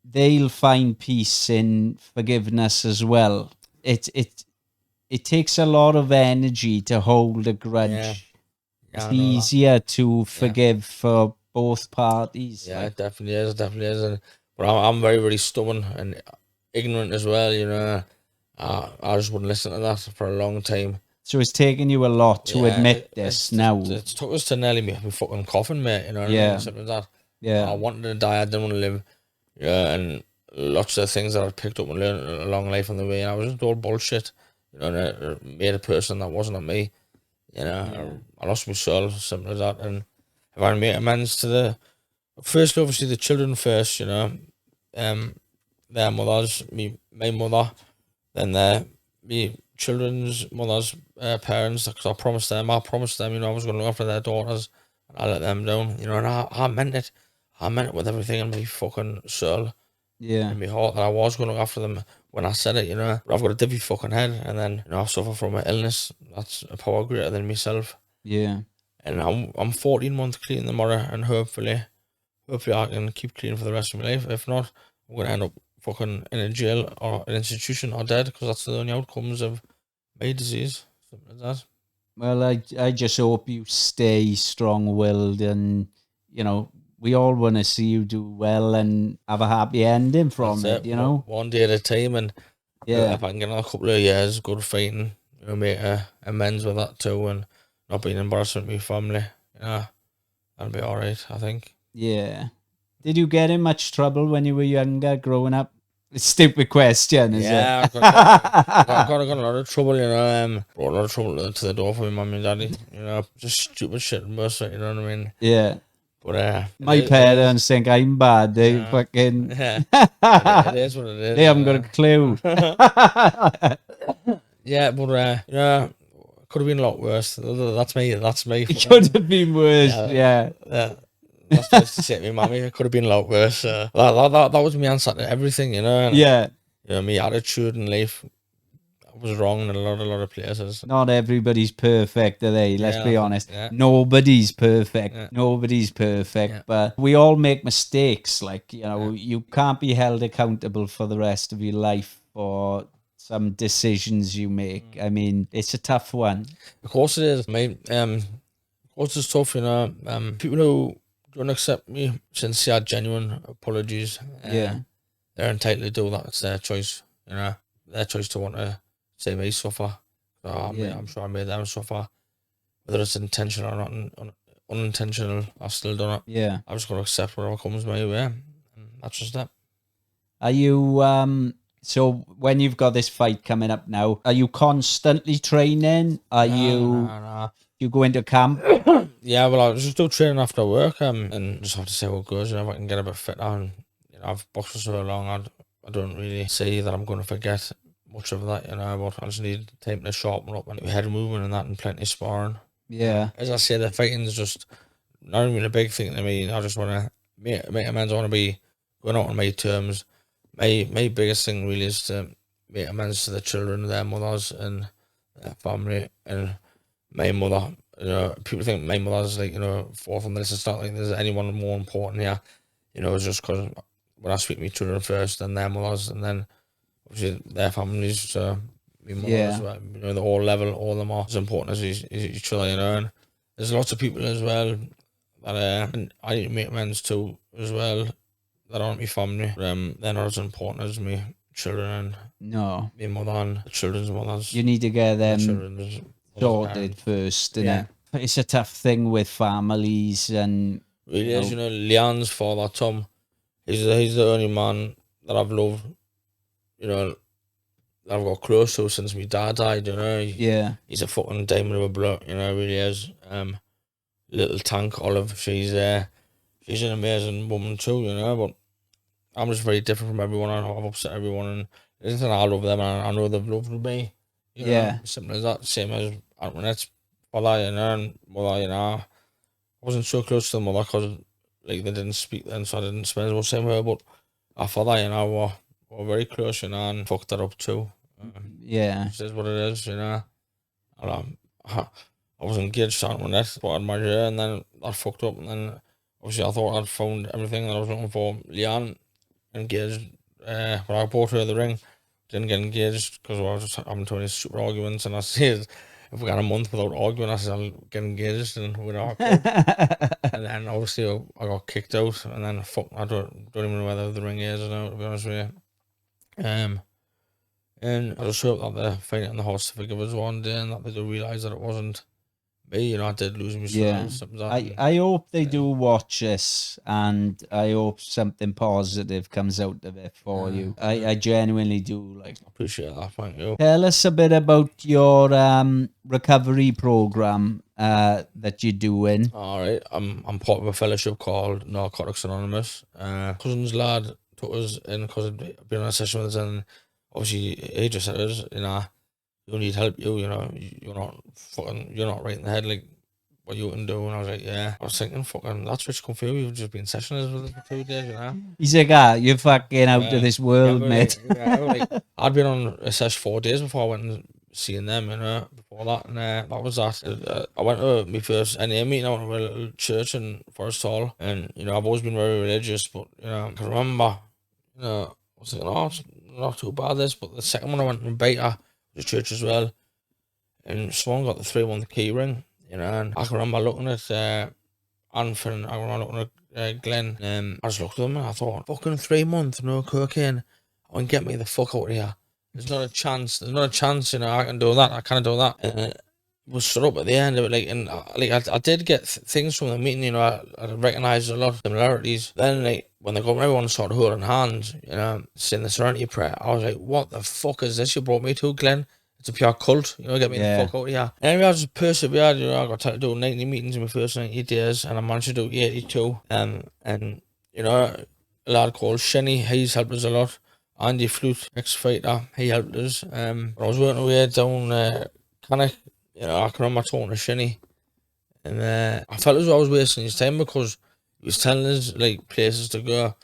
they'll find peace in forgiveness as well. It takes a lot of energy to hold a grudge. Yeah, it's easier to forgive for both parties. Yeah, it definitely is. It definitely is. But I'm very, very stubborn and ignorant as well. You know, I just wouldn't listen to that for a long time. So it's taken you a lot to admit this now. It took us to nearly me fucking coffin, mate. You know what I mean? Something like that. Yeah. I wanted to die. I didn't want to live. Yeah, and lots of things that I picked up and learned along life on the way. And I was just all bullshit. You know, and it made a person that wasn't me. You know, I lost my soul, something like that. And if I make amends to firstly, obviously, the children first, you know, their mothers, my mother, then me children's mothers, parents, because I promised them, you know, I was going to look after their daughters, and I let them down, you know, and I meant it. I meant it with everything in my fucking soul. Yeah. In my heart that I was going to look after them when I said it, you know. But I've got a divvy fucking head, and then, you know, I suffer from an illness that's a power greater than myself. Yeah. And I'm 14 months clean tomorrow, and hopefully I can keep clean for the rest of my life. If not, I'm going to end up fucking in a jail or an institution or dead, because that's the only outcomes of my disease. Something like that. Well, I just hope you stay strong-willed, and, you know, we all want to see you do well and have a happy ending from it, you know? One day at a time, and if I can get another couple of years good fighting, you know, make amends with that too, and not being embarrassed with my family, you know, that'll be alright, I think. Yeah. Did you get in much trouble when you were younger, growing up? It's a stupid question, is it? Yeah, I got a lot of trouble, you know. Brought a lot of trouble to the door for my mum and daddy, you know, just stupid shit most of it, you know what I mean? Yeah. But my parents think I'm bad. They fucking it is what it is. They haven't got a clue. Yeah, but yeah, could have been a lot worse. That's me. It could have been worse. Yeah. That's what I used to say to my mummy. It could have been a lot worse. That was my answer to everything, you know. Yeah. You know, my attitude in life was wrong in a lot of places. Not everybody's perfect, are they? Let's be honest. Yeah. Nobody's perfect. Yeah. Nobody's perfect. Yeah. But we all make mistakes. Like, you know, you can't be held accountable for the rest of your life for some decisions you make. I mean, it's a tough one. Of course it is, mate. Of course it's tough, you know. People who don't accept me sincere, genuine apologies. They're entitled to do that. It's their choice, you know. Their choice to want to say me suffer. So I'm sure I made them suffer. Whether it's intentional or not unintentional, I've still done it. Yeah. I've just got to accept whatever comes my way. And that's just that. Are you so when you've got this fight coming up now, are you constantly training? Are you go into camp? Yeah, well, I just do training after work, and just have to see how it goes. You know, if I can get a bit fitter, and you know, I've boxed for so long, I don't really see that I'm going to forget much of that. You know, but I just need time to sharpen up and head movement and that, and plenty of sparring. Yeah. As I say, the fighting's just not even a big thing to me. I just want to make amends. I want to be going out on my terms. My biggest thing really is to make amends to the children, their mothers, and their family, and my mother. You know, people think my mother's like, you know, fourth on the list. It's not like there's anyone more important here. You know, it's just because when I speak to my children first, and their mothers, and then obviously their families. So my mothers, you know, the whole level, all of them are as important as each other. You know, and there's lots of people as well that and I need to make amends to as well. That aren't my family. They're not as important as me children and my mother and the children's mothers. You need to get them children's sorted first, and it's a tough thing with families and really is. You know, Leanne's father, Tom, he's the only man that I've loved. You know, that I've got close to since my dad died. You know, he's a fucking diamond of a bloke. You know, really is. Little tank Olive, she's an amazing woman too. You know, but I'm just very different from everyone. I've upset everyone, and it's not I love them, and I know they've loved me. You know, simple as that. Same as Antoinette's father, you know, and mother. You know, I wasn't so close to the mother because like they didn't speak then, so I didn't spend as much time with her. But our father, you know, were very close, you know, and fucked that up too. It is what it is, you know. And, I was engaged to Antoinette, but I'd married her, and then that fucked up, and then obviously I thought I'd found everything that I was looking for. Leanne engaged when I bought her the ring, didn't get engaged because I was just having too many stupid arguments, and I said if we got a month without arguing, I said I'll get engaged, and we're not. And then obviously I got kicked out, and then I don't even know whether the ring is or not, to be honest with you. And I just hope that they find it in the horse to forgive us one day, and that they do realise that it wasn't me. You know, I did lose my son. I hope they do watch this, and I hope something positive comes out of it for you. I genuinely do. Like, appreciate that. Thank you. Tell us a bit about your recovery program that you're doing. All right, I'm part of a fellowship called Narcotics Anonymous. Cousin's lad took us in because I'd been on a session with us, and obviously he just said us, you know, you need help. You know, you're not right in the head. Like, what you can do? And I was like, yeah. I was thinking, fucking, that's rich come through. You've just been sessioners with us for 2 days, you know. He's like, you're fucking out of this world, mate. Like, I'd been on a session 4 days before I went and seeing them, you know, before that, and that was that. I went to my first NA meeting. I went to a little church in Forest Hall, and, you know, I've always been very religious, but, you know, I can remember, you know, I was thinking, oh, it's not too bad, this, but the second one I went in Beta, the church as well, and someone got the 3-1 key ring, you know, and I can remember looking at Anthony, I remember looking at Glenn, I just looked at them and I thought, fucking 3 months, no cocaine, I can get me the fuck out of here. There's not a chance, you know, I can do that, I can't do that. And was stood up at the end of it, like, and like I did get things from the meeting, you know, I recognised a lot of similarities. Then, like, when they got everyone started holding hands, you know, saying the Serenity Prayer, I was like, what the fuck is this you brought me to, Glenn? It's a pure cult, you know, get me the fuck out of here. And anyway, I just persevered, you know, I got to do 90 meetings in my first 90 days, and I managed to do 82. And, you know, a lad called Shenny, he's helped us a lot. Andy Flute, ex-fighter, he helped us. When I was working away down Cannock, you know, I can remember talking to Shinny, and I felt as though I was wasting his time because he was telling us, like, places to go.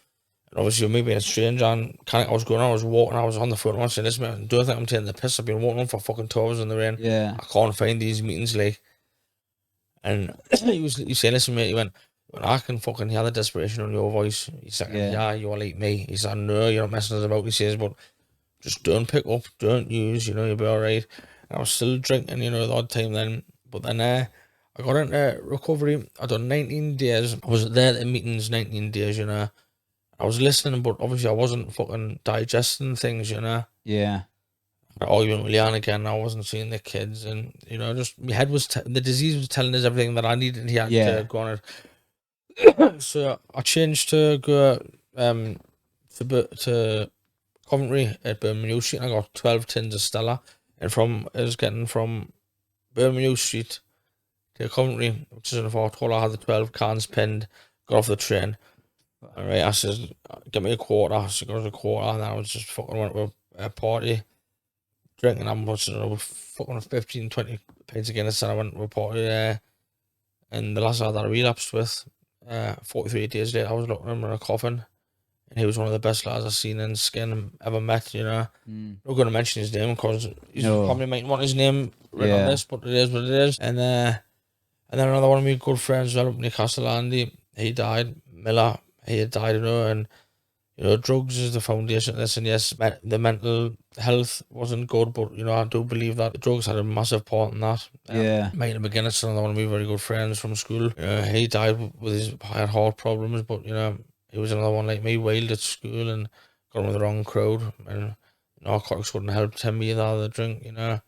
And obviously, me being a stranger, and I was walking, I was on the phone once, and listen, I don't think I'm taking the piss. I've been walking on for fucking 2 hours in the rain. Yeah. I can't find these meetings, like. And he said, listen, mate, he went, I can fucking hear the desperation on your voice. He said, yeah, you're like me. He said, no, you're not messing us about. He says, but just don't pick up, don't use, you know, you'll be all right. And I was still drinking, you know, the odd time then. But then I got into recovery. I done 19 days. I was there at the meetings 19 days, you know. I was listening, but obviously I wasn't fucking digesting things, you know. Yeah. Arguing with Leanne again, I wasn't seeing the kids, and, you know, just my head was, the disease was telling us everything that I needed here to go on it. So I changed to go to Coventry at Birmingham Street, and I got 12 tins of Stella. And I was getting from Birmingham Street to Coventry, which is in the Fort Hall. I had the 12 cans pinned, got off the train. All right, I said, get me a quarter. So I got a quarter, and then I was just fucking went to a party, drinking. I'm watching fucking 15, 20 pints again. And I went to a party, and the last guy that I relapsed with, 43 days later, I was looking at him in a coffin. And he was one of the best lads I've seen in skin ever met, you know. I'm not going to mention his name because he's probably might want his name written on this, but it is what it is. And then another one of my good friends up in Newcastle, Andy, he died. Miller, he had died, you know, and, you know, drugs is the foundation of this, and yes, the mental health wasn't good, but you know, I do believe that drugs had a massive part in that. Yeah. Michael McGuinness, another one of my very good friends from school. He died with his had heart problems, but you know, he was another one like me, wailed at school and got with the wrong crowd, and narcotics wouldn't help him either. The drink, you know.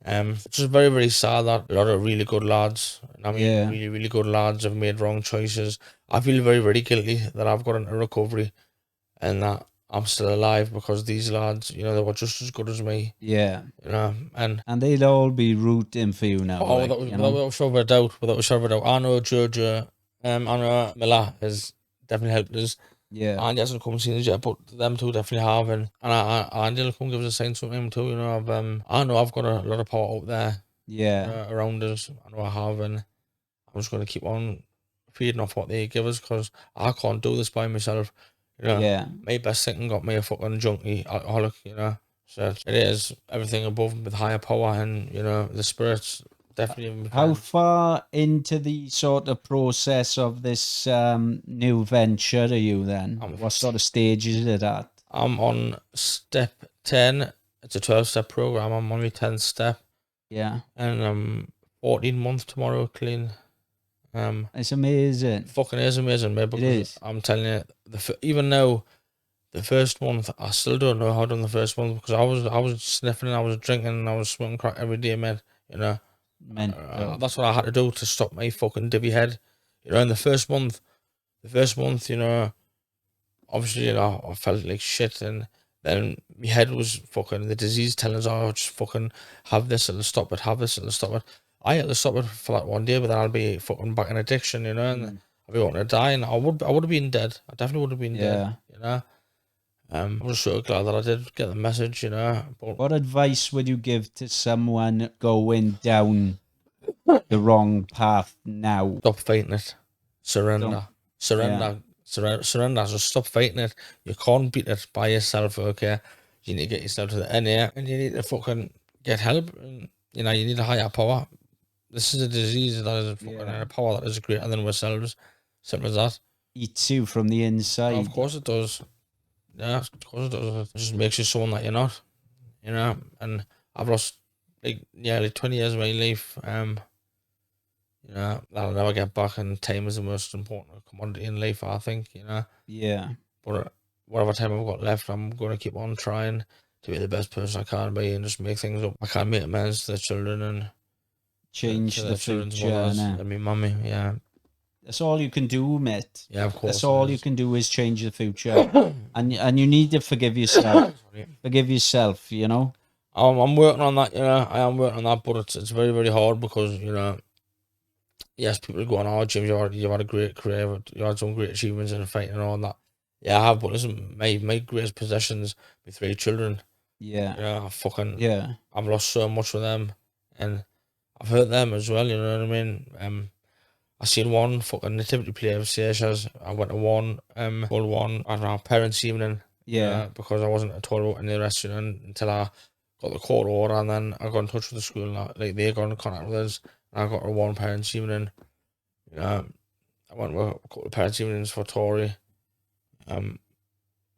It's just very, very sad that a lot of really good lads, and I mean Yeah. really, really good lads, have made wrong choices. I feel very, very guilty that I've got into recovery and that I'm still alive because these lads, you know, they were just as good as me, Yeah. you know, and they'll all be rooting for you now. oh, Like, without a shadow of a doubt, without a shadow of a doubt, I know Georgia, I know Miller has definitely helped us. Yeah. Andy hasn't come and seen us yet, but them two definitely have, and Andy will come give us a sign sometime too. You know, I know I've got a lot of power out there, Yeah. around us. I know I have, and I'm just going to keep on feeding off what they give us because I can't do this by myself. You know, Yeah. my best thinking got me a fucking junkie alcoholic. You know, so it is everything above with higher power, and you know the spirits definitely. How far into the sort of process of this new venture are you then? What sort of stage is it at? I'm on step 10. It's a 12-step program. I'm on my 10th step. Yeah. And I'm 14 months tomorrow clean. It's amazing. Fucking is amazing, mate. Because It is. I'm telling you, even now, the first month, I still don't know how I done the first month because I was sniffing, I was drinking, and I was smoking crack every day, mate. You know, that's what I had to do to stop my fucking divvy head. You know, in the first month, you know, obviously, you know, I felt like shit, and then my head was fucking, the disease telling us, oh, just fucking have this, it'll stop it, have this, it'll stop it. I had to stop it for that one day, but then I'll be fucking back in addiction, you know, and I'll be wanting to die, and I would have been dead. I definitely would have been dead, you know. I'm just so glad that I did get the message, you know. But what advice would you give to someone going down the wrong path now? Stop fighting it. Surrender. Surrender. Yeah. Surrender. Just stop fighting it. You can't beat it by yourself, okay? You need to get yourself to the end here, and you need to fucking get help. And, you know, you need a higher power. This is a disease that is fucking a power that is greater than ourselves. Simple as that. Eats you from the inside. Oh, of course it does. Yeah, of course it does. It just makes you someone that you're not. You know, and I've lost like nearly 20 years of my life. You know, that I'll never get back, and time is the most important commodity in life, I think, you know. Yeah. But whatever time I've got left, I'm going to keep on trying to be the best person I can be and just make things up. I can make amends to the children and change the future. And my mummy, yeah. That's all you can do, mate. Yeah, of course. That's all you can do is change the future. and you need to forgive yourself. Forgive yourself, you know. I'm working on that, you know. I am working on that, but it's very, very hard because, you know, yes, people go on, oh, Jim, you've had a great career, you had some great achievements in fighting and all that. Yeah, I have, but listen, my greatest possessions, my 3 children. Yeah. Yeah, I've lost so much with them, and I've hurt them as well, you know what I mean? I seen one fucking nativity play of Seychelles. I went to one, called one at our parents' evening. Yeah. Because I wasn't told about any restaurant until I got the court order, and then I got in touch with the school, and like they got in contact with us. I got a one parents evening. I went with a couple of parents evenings for Tori. Ended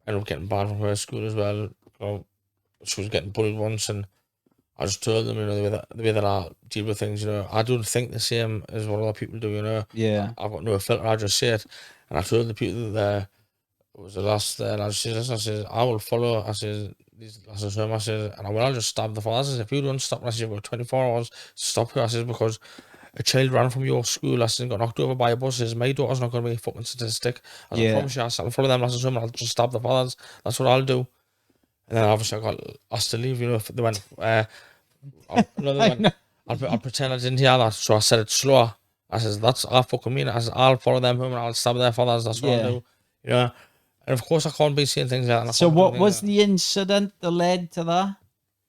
up getting banned from her school as well. She was getting bullied once, and I just told them, you know, the way that I deal with things, you know, I don't think the same as what other people do, you know. Yeah. I've got no filter, I just say it. And I told the people that it was the last there, and I said, I will follow, I said, these lasses home, I said, and I'll just stab the father. I said, if you don't stop, I said, you've got 24 hours to stop here, I said, because a child ran from your school, I said, got knocked over by a bus, I said, my daughter's not going to be a fucking statistic. I said, I promise you, I said, I'll follow them lasses home, and I'll just stab the fathers. That's what I'll do. And then obviously I got asked to leave, you know, if they went, I'll pretend I didn't hear that, so I said it slower. I said, I fucking mean it. I said, I'll follow them home and I'll stab their fathers. That's what I'll do. You know? And of course I can't be saying things like that. So what was the incident that led to that?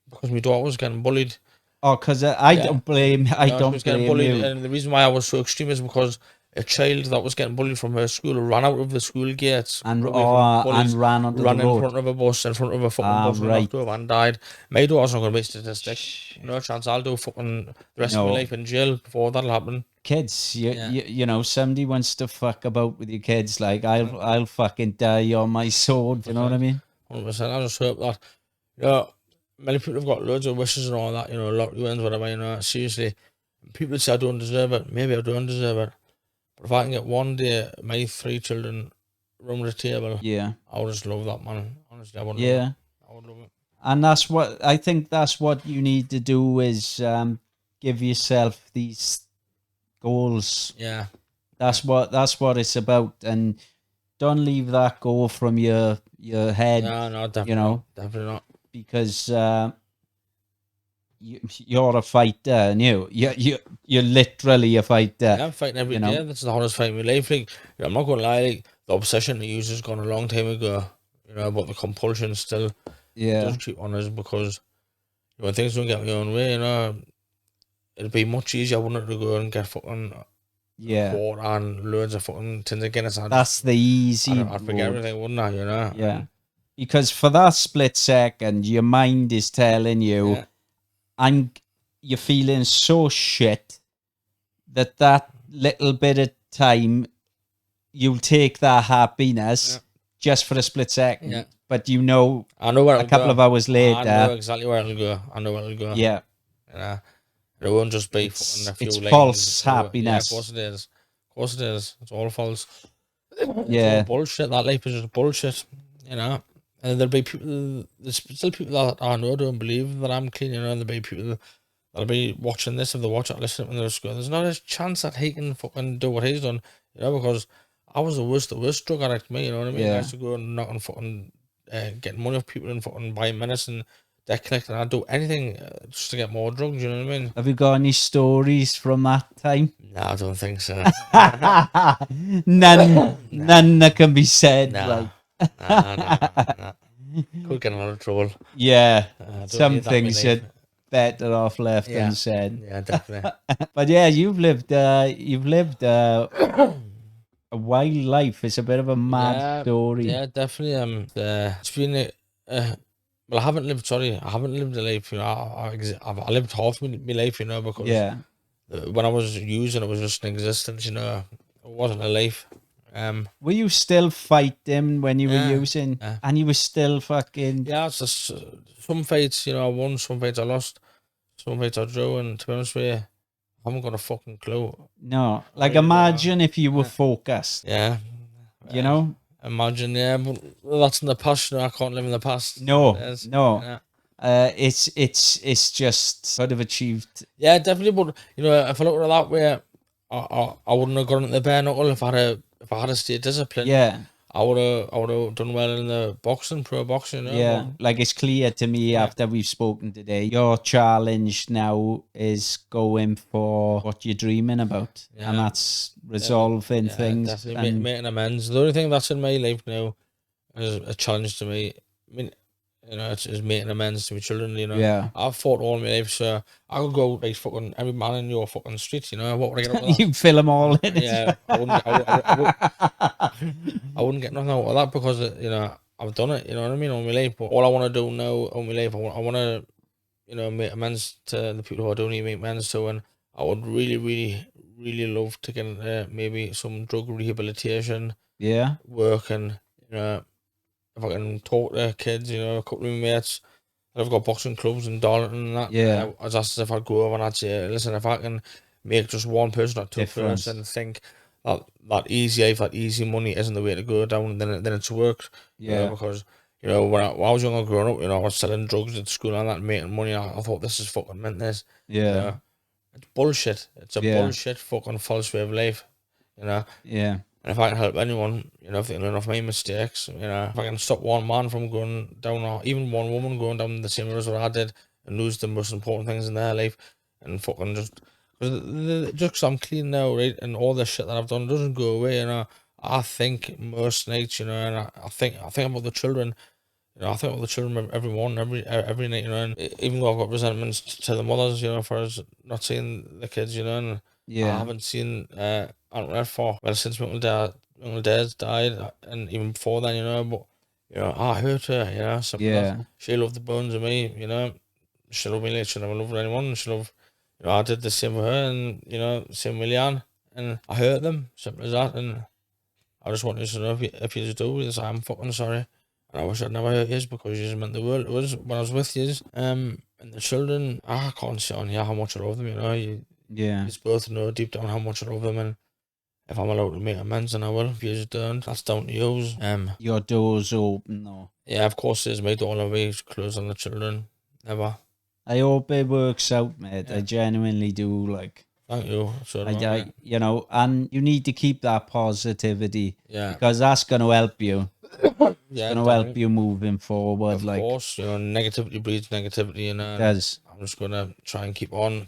Because my daughter was getting bullied. Oh, because I don't blame you. And the reason why I was so extreme is because a child that was getting bullied from her school ran out of the school gates and ran onto the road. In front of a bus, in front of a fucking bus, right. And died. My daughter's not going to be a statistic. No chance. I'll do fucking the rest of my life in jail before that'll happen. Kids, you know, somebody wants to fuck about with your kids. Like I'll fucking die on my sword. You know what I mean? 100%. I just hope that, many people have got loads of wishes and all that, you know, lottery wins, whatever, you know, seriously. People say I don't deserve it. Maybe I don't deserve it. But if I can get one day my 3 children round the table, Yeah. I would just love that, man. Honestly, I would love Yeah. it. I would love it. And that's what I think. That's what you need to do is give yourself these goals. Yeah. That's what it's about, and don't leave that goal from your head. No, definitely you know, definitely not. because you're a fighter, and you're literally a fighter. Yeah, I'm fighting every you day. know? That's the hardest fight in my life. Like, I'm not gonna lie, like, the obsession to use has gone a long time ago. You know, but the compulsion still does keep on us, because when things don't get my own way, you know, it'd be much easier, wouldn't it, to go and get fucking water and loads of fucking tins of Guinness. That's the easy I'd forget road. everything, wouldn't I? You know. Yeah. Because for that split second, your mind is telling you, you're feeling so shit that little bit of time, you'll take that happiness just for a split second. Yeah. But you know, I know where a couple of hours later, I know exactly where it'll go. I know where it'll go. Yeah. It won't just be fucking a few it's lines. false happiness. Yeah, of course it is. Of course it is. It's all false. Yeah. It's all bullshit. That life is just bullshit. You know. And there'll be people. There's still people that I know don't believe that I'm clean. You know. There'll be people that'll be watching this, if they watch it, listen, when they're just going, there's not a chance that he can fucking do what he's done. You know, because I was the worst drug addict. Me, you know what I mean? I used to go and knock on fucking getting money off people and fucking buying medicine, debt collecting. I'd do anything just to get more drugs. You know what I mean? Have you got any stories from that time? No, I don't think so. None that can be said. No. Could get in a lot of trouble. Yeah, some things are better off left unsaid. Yeah, definitely. But yeah, you've lived a wild life. It's a bit of a mad story. Yeah, definitely. It's been well, I haven't lived a life. You know, I lived half my life. You know, because when I was using, it was just an existence. You know, it wasn't a life. Were you still fighting when you were using, and you were still fucking? Yeah, it's just some fights. You know, I won, some fights I lost, some fights I drew, and to be honest with you, I haven't got a fucking clue. No, like imagine if you were focused. Yeah, you know. Imagine, but that's in the past. You know, I can't live in the past. No. It's just sort of achieved. Yeah, definitely. But you know, if I look at it that way, I wouldn't have gone into the bare knuckle if I had stayed disciplined. Yeah. I would have done well in the pro boxing. You know? Yeah, like it's clear to me after we've spoken today, your challenge now is going for what you're dreaming about, and that's resolving things. Definitely making amends. The only thing that's in my life now is a challenge to me. I mean, you know, it's making amends to my children. You know, I've fought all my life, so I could go like fucking every man in your fucking street. You know, what would I get out of that? You fill them all in. Yeah, I wouldn't get nothing out of that, because you know, I've done it. You know what I mean, all my life. But all I want to do now all my life, I want to, you know, make amends to the people who I don't need to make amends to, and I would really love to get into maybe some drug rehabilitation. Work, and you know, if I can talk to kids, you know, a couple of my mates that have got boxing clubs in Darlington and that. I was asked if I'd go over and I'd say, listen, if I can make just one person or two person think that easy life, that easy money isn't the way to go down, then it's worked. You know, because you know, when I was younger growing up, you know, I was selling drugs at school and that, making money. I thought, this is fucking meant this. You know? It's bullshit. It's a bullshit fucking false way of life. You know. And if I can help anyone, you know, if they can learn off my mistakes, you know, if I can stop one man from going down, or even one woman going down the same road as what I did, and lose the most important things in their life, and fucking just because I'm clean now, right, and all the shit that I've done doesn't go away, you know. I think most nights, you know, and I think about the children. You know, I think about the children every morning, every night, you know, and even though I've got resentments to the mothers, you know, for us not seeing the kids, you know, and I haven't seen Aunt Red for, well, since my uncle Dad's died, and even before then, you know, but, you know, I hurt her, you know, something she loved the bones of me, you know, she loved me like she never loved anyone, she loved, you know, I did the same with her, and, you know, same with Leanne, and I hurt them, simple as that, and I just want you to know, if you do this, I'm fucking sorry. And I wish I'd never hurt yous because yous meant the world to us when I was with yous. And the children, I can't say on here how much I love them, you know. You both know deep down how much I love them, and if I'm allowed to make amends, then I will. If you don't, that's down to yous. Your door's open, though. Yeah, of course it is, mate. Don't always close on the children. Never. I hope it works out, mate. Yeah. I genuinely do, like... Thank you. So you know, and you need to keep that positivity. Yeah. Because that's going to help you. Yeah, it's going to help you moving forward. Of course, you know, negativity breeds negativity, and it does. I'm just going to try and keep on.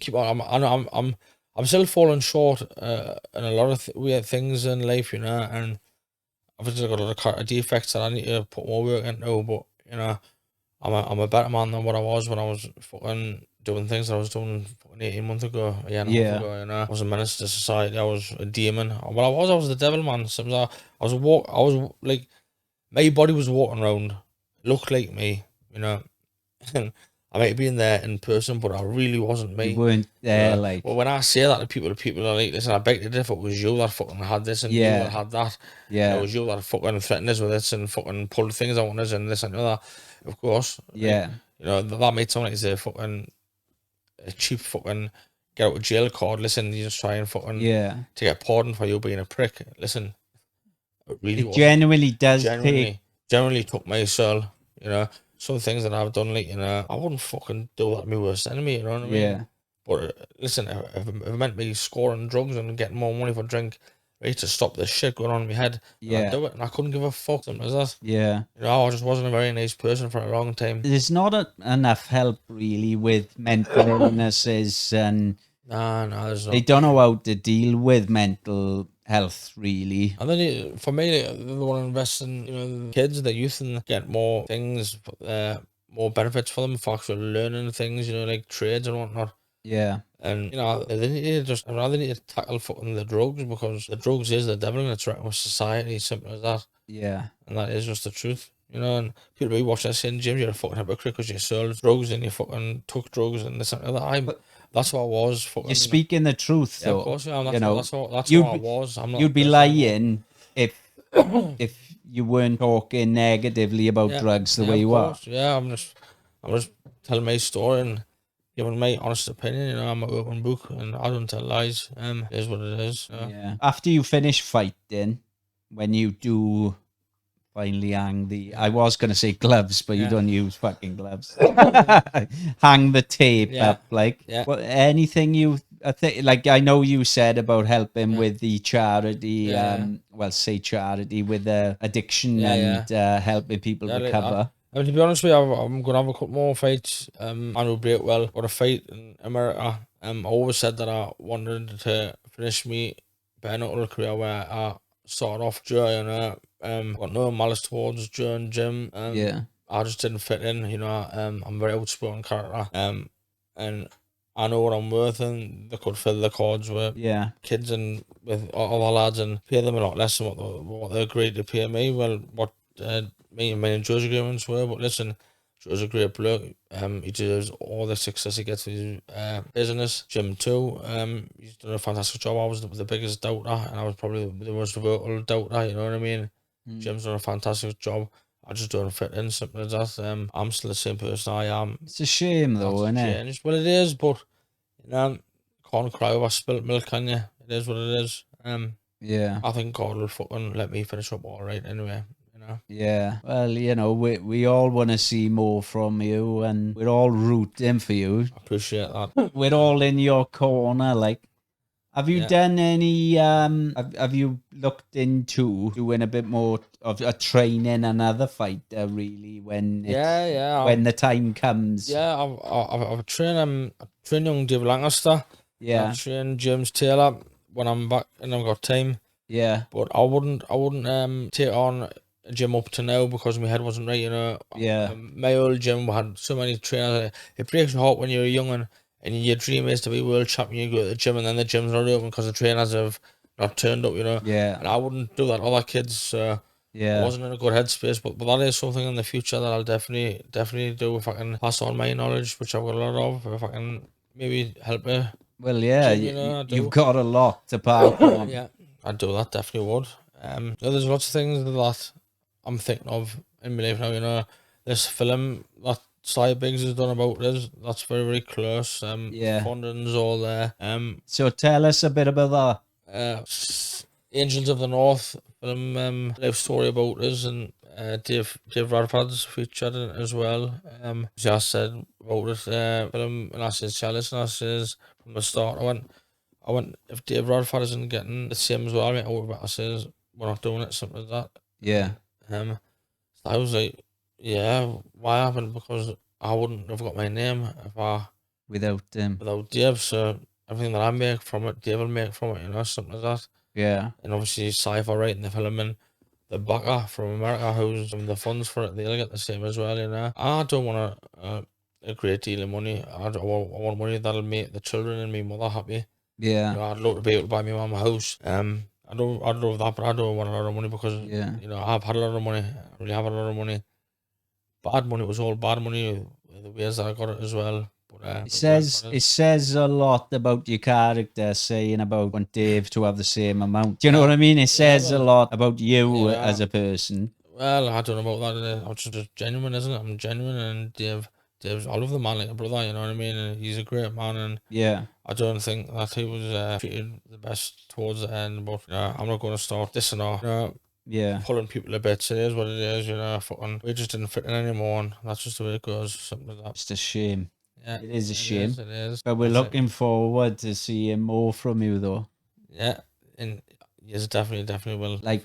I'm still falling short in a lot of weird things in life, you know, and I've just got a lot of character defects that I need to put more work into, but, you know, I'm a better man than what I was when I was fucking doing things that I was doing 18 months ago, a year and a half ago, you know. I was a menace to society, I was a demon. Well, I was the devil, man. I was like, my body was walking around, looked like me, you know, and I might have been there in person, but I really wasn't me. You weren't there, like... Well, when I say that to people are like, listen, I beg to differ, it was you that fucking had this, and you that had that. Yeah. It was you that fucking threatened us with this, and fucking pulled things on us, and this and that. Of course. Yeah. Like, you know, that made sound like it's a cheap fucking get out of jail card. Listen, you just try and fucking... to get pardoned for you being a prick. Listen, it really was. Genuinely does Generally took my soul, you know. Some things that I've done, like, you know, I wouldn't fucking do that to my worst enemy, you know what I mean? Yeah. But listen, if it meant me scoring drugs and getting more money for drink, right, to stop this shit going on in my head, I'd do it, and I couldn't give a fuck. Something like that. Yeah. You know, I just wasn't a very nice person for a long time. There's not enough help, really, with mental illnesses, and no, there's not. They don't know how to deal with mental health, really. And then for me, they want to invest in, you know, the kids, the youth, and get more things, more benefits for them for actually learning things, you know, like trades and whatnot. Yeah. And, you know, they need to tackle fucking the drugs, because the drugs is the devil, and it's right with society, simple as that. Yeah. And that is just the truth, you know. And people be watching this saying, Jim, you're a fucking hypocrite because you sold drugs and you fucking took drugs and this and that. That's what I was. Fucking, you're speaking the truth, though. Of course, yeah. That's what I was. I'm not. You'd be lying if you weren't talking negatively about drugs the way you are. Yeah, I'm just telling my story and giving my honest opinion. You know, I'm an open book and I don't tell lies. It is what it is. Yeah. After you finish fighting, when you do finally hang the... I was going to say gloves, but you don't use fucking gloves. Hang the tape up, like... Well, anything you... like, I know you said about helping with the charity, say charity, with the addiction and helping people recover. I mean, to be honest with you, I'm going to have a couple more fights. I know Breakwell got a fight in America. I always said that I wanted to finish me bare-knuckle career where I started off Joe, you know. Got no malice towards Joe and Jim. I just didn't fit in, you know. I'm a very outspoken character. And I know what I'm worth, and they could fill the cards with kids and with other lads and pay them a lot less than what they agreed to pay me. Well, what me and Joe's agreements were, but listen, Joe's a great bloke. He deserves all the success he gets with his business. Jim too. He's done a fantastic job. I was the biggest doubter, and I was probably the most vocal doubter. You know what I mean? Jim's done a fantastic job. I just don't fit in, simple as that. I'm still the same person I am. It's a shame, though, isn't it? Well, it is, but you know, can't cry over spilt milk, can you? It is what it is. I think God will fucking let me finish up all right anyway. Yeah, well, you know, we all want to see more from you, and we're all rooting for you. I appreciate that. We're all in your corner. Like, have you done any? Have you looked into doing a bit more of a training another fighter? Really, when when the time comes. Yeah, I've trained young Dave Lancaster. Yeah, I've trained James Taylor when I'm back and I've got time. Yeah, but I wouldn't take on a gym up to now because my head wasn't right, you know. Yeah. My old gym had so many trainers. It breaks your heart when you're young and your dream is to be world champion. You go to the gym and then the gym's not open because the trainers have not turned up, you know. Yeah. And I wouldn't do that. Other kids, I wasn't in a good headspace. But that is something in the future that I'll definitely do if I can pass on my knowledge, which I've got a lot of. If I can maybe help me. Well, yeah, gym, you've got a lot to pass on. Yeah, I'd do that. Definitely would. There's lots of things that I'm thinking of in my life now. You know, this film that Sly Biggs has done about this, that's very, very close. Yeah. Funding's all there. So tell us a bit about Angels of the North film, life story about this, and Dave Radford's featured in it as well. Just said about it film, and I says, Chalice, and I says from the start, I went, if Dave Radford isn't getting the same as well, I says, we're not doing it, something like that. Yeah. So I was like, yeah, why haven't? Because I wouldn't have got my name if I without Dave. So everything that I make from it, Dave will make from it, you know, something like that. Yeah. And obviously Cypher writing the film, and the backer from America who's the funds for it, they'll get the same as well, you know. I don't want a great deal of money. I want money that'll make the children and me mother happy. Yeah. You know, I'd love to be able to buy my mum a house. I'd love that, but I don't want a lot of money because you know, I've had a lot of money. I really have a lot of money. Bad money, it was all bad money, the ways that I got it as well. But it says a lot about your character, saying about want Dave to have the same amount. Do you know what I mean? It says a lot about you as a person. Well, I don't know about that. I'm just genuine, isn't it? I'm genuine, and Dave's, I love the man like a brother, you know what I mean? And he's a great man, and I don't think that he was treated the best towards the end, but you know, I'm not going to start dissing or pulling people to bits. It is what it is, you know. We just didn't fit in anymore, and that's just the way it goes, something like that. It's a shame. Yeah, it is a shame. It is. But we're looking forward to seeing more from you, though. Yeah, and yes, definitely will. Like,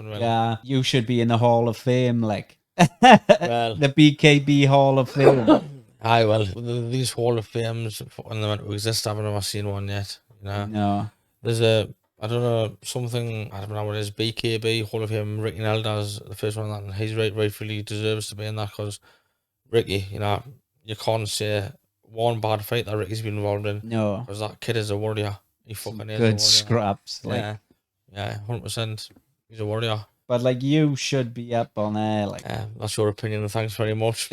you should be in the Hall of Fame, like well, the BKB Hall of Fame. Aye, well, these Hall of Fames, when they meant to exist, I haven't ever seen one yet. You know, no. There's I don't know, something, I don't know what it is, BKB Hall of Fame. Ricky Nelda's the first one, and he's rightfully deserves to be in that, because Ricky, you know, you can't say one bad fight that Ricky's been involved in. No, because that kid is a warrior. He fucking is. Good scraps, like yeah, 100%. He's a warrior. But like, you should be up on there, like. That's your opinion, and thanks very much.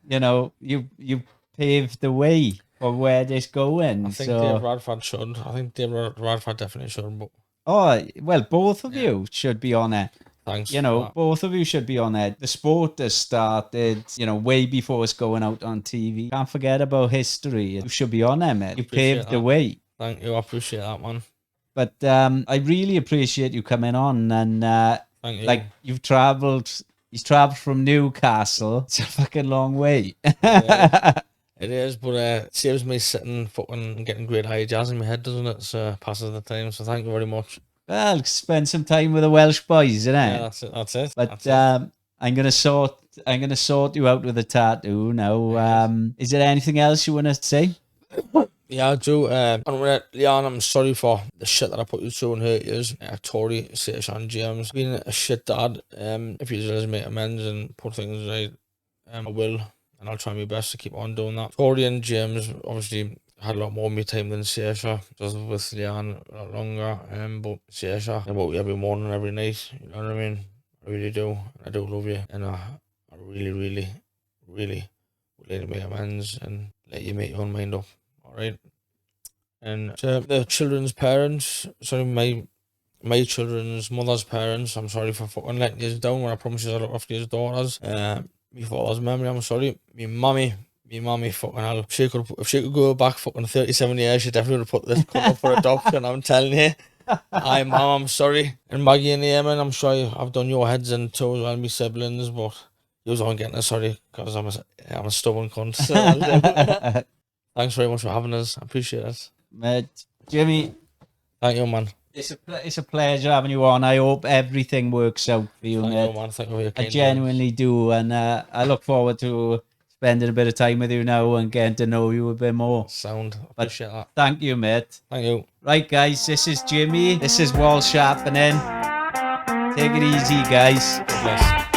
You know, you paved the way for where this going. I think Dave Radford should. I think Dave Radford definitely should. But well, both of you should be on it. Thanks. You know, both of you should be on it. The sport has started, you know, way before it's going out on TV. Can't forget about history. You should be on it, mate. You paved the way. Thank you. I appreciate that, man. But I really appreciate you coming on, and thank you. Like, he's travelled from Newcastle. It's a fucking long way. It is, but it saves me sitting fucking getting great ideas in my head, doesn't it? So passes the time. So thank you very much. Well, spend some time with the Welsh boys, innit? Yeah, that's it. But I'm gonna sort you out with a tattoo now. Is there anything else you want to say? Yeah, I do. Leon, I'm sorry for the shit that I put you through and hurt you. Tory, Station, James, being a shit dad. If you just make amends and put things right, I will, and I'll try my best to keep on doing that. Tory and James obviously had a lot more of my time than Sasha, just with Leon a lot longer. But Sasha, about you every morning, every night. You know what I mean? I really do. I do love you, and I really, really, really would like to make amends and let you make your own mind up. Right, and to the children's parents, sorry, my children's mother's parents, I'm sorry for fucking letting you down when I promised you I look after your daughters. My father's memory, I'm sorry. My mummy fucking hell. If she could go back fucking 37 years, she definitely would have put this cut up for adoption, I'm telling you. Hi mum, I'm sorry. And Maggie and Eamon, I'm sorry I've done your heads and toes and my siblings, but you was on getting it, sorry, because I'm a stubborn cunt. So thanks very much for having us. I appreciate it. Mate, Jimmy. Thank you, man. It's a pleasure having you on. I hope everything works out for you, mate. Man. Thank you, I genuinely do, and I look forward to spending a bit of time with you now and getting to know you a bit more. Sound. Appreciate that. Thank you, mate. Thank you. Right, guys, this is Jimmy. This is Walsh happening. Take it easy, guys. God bless.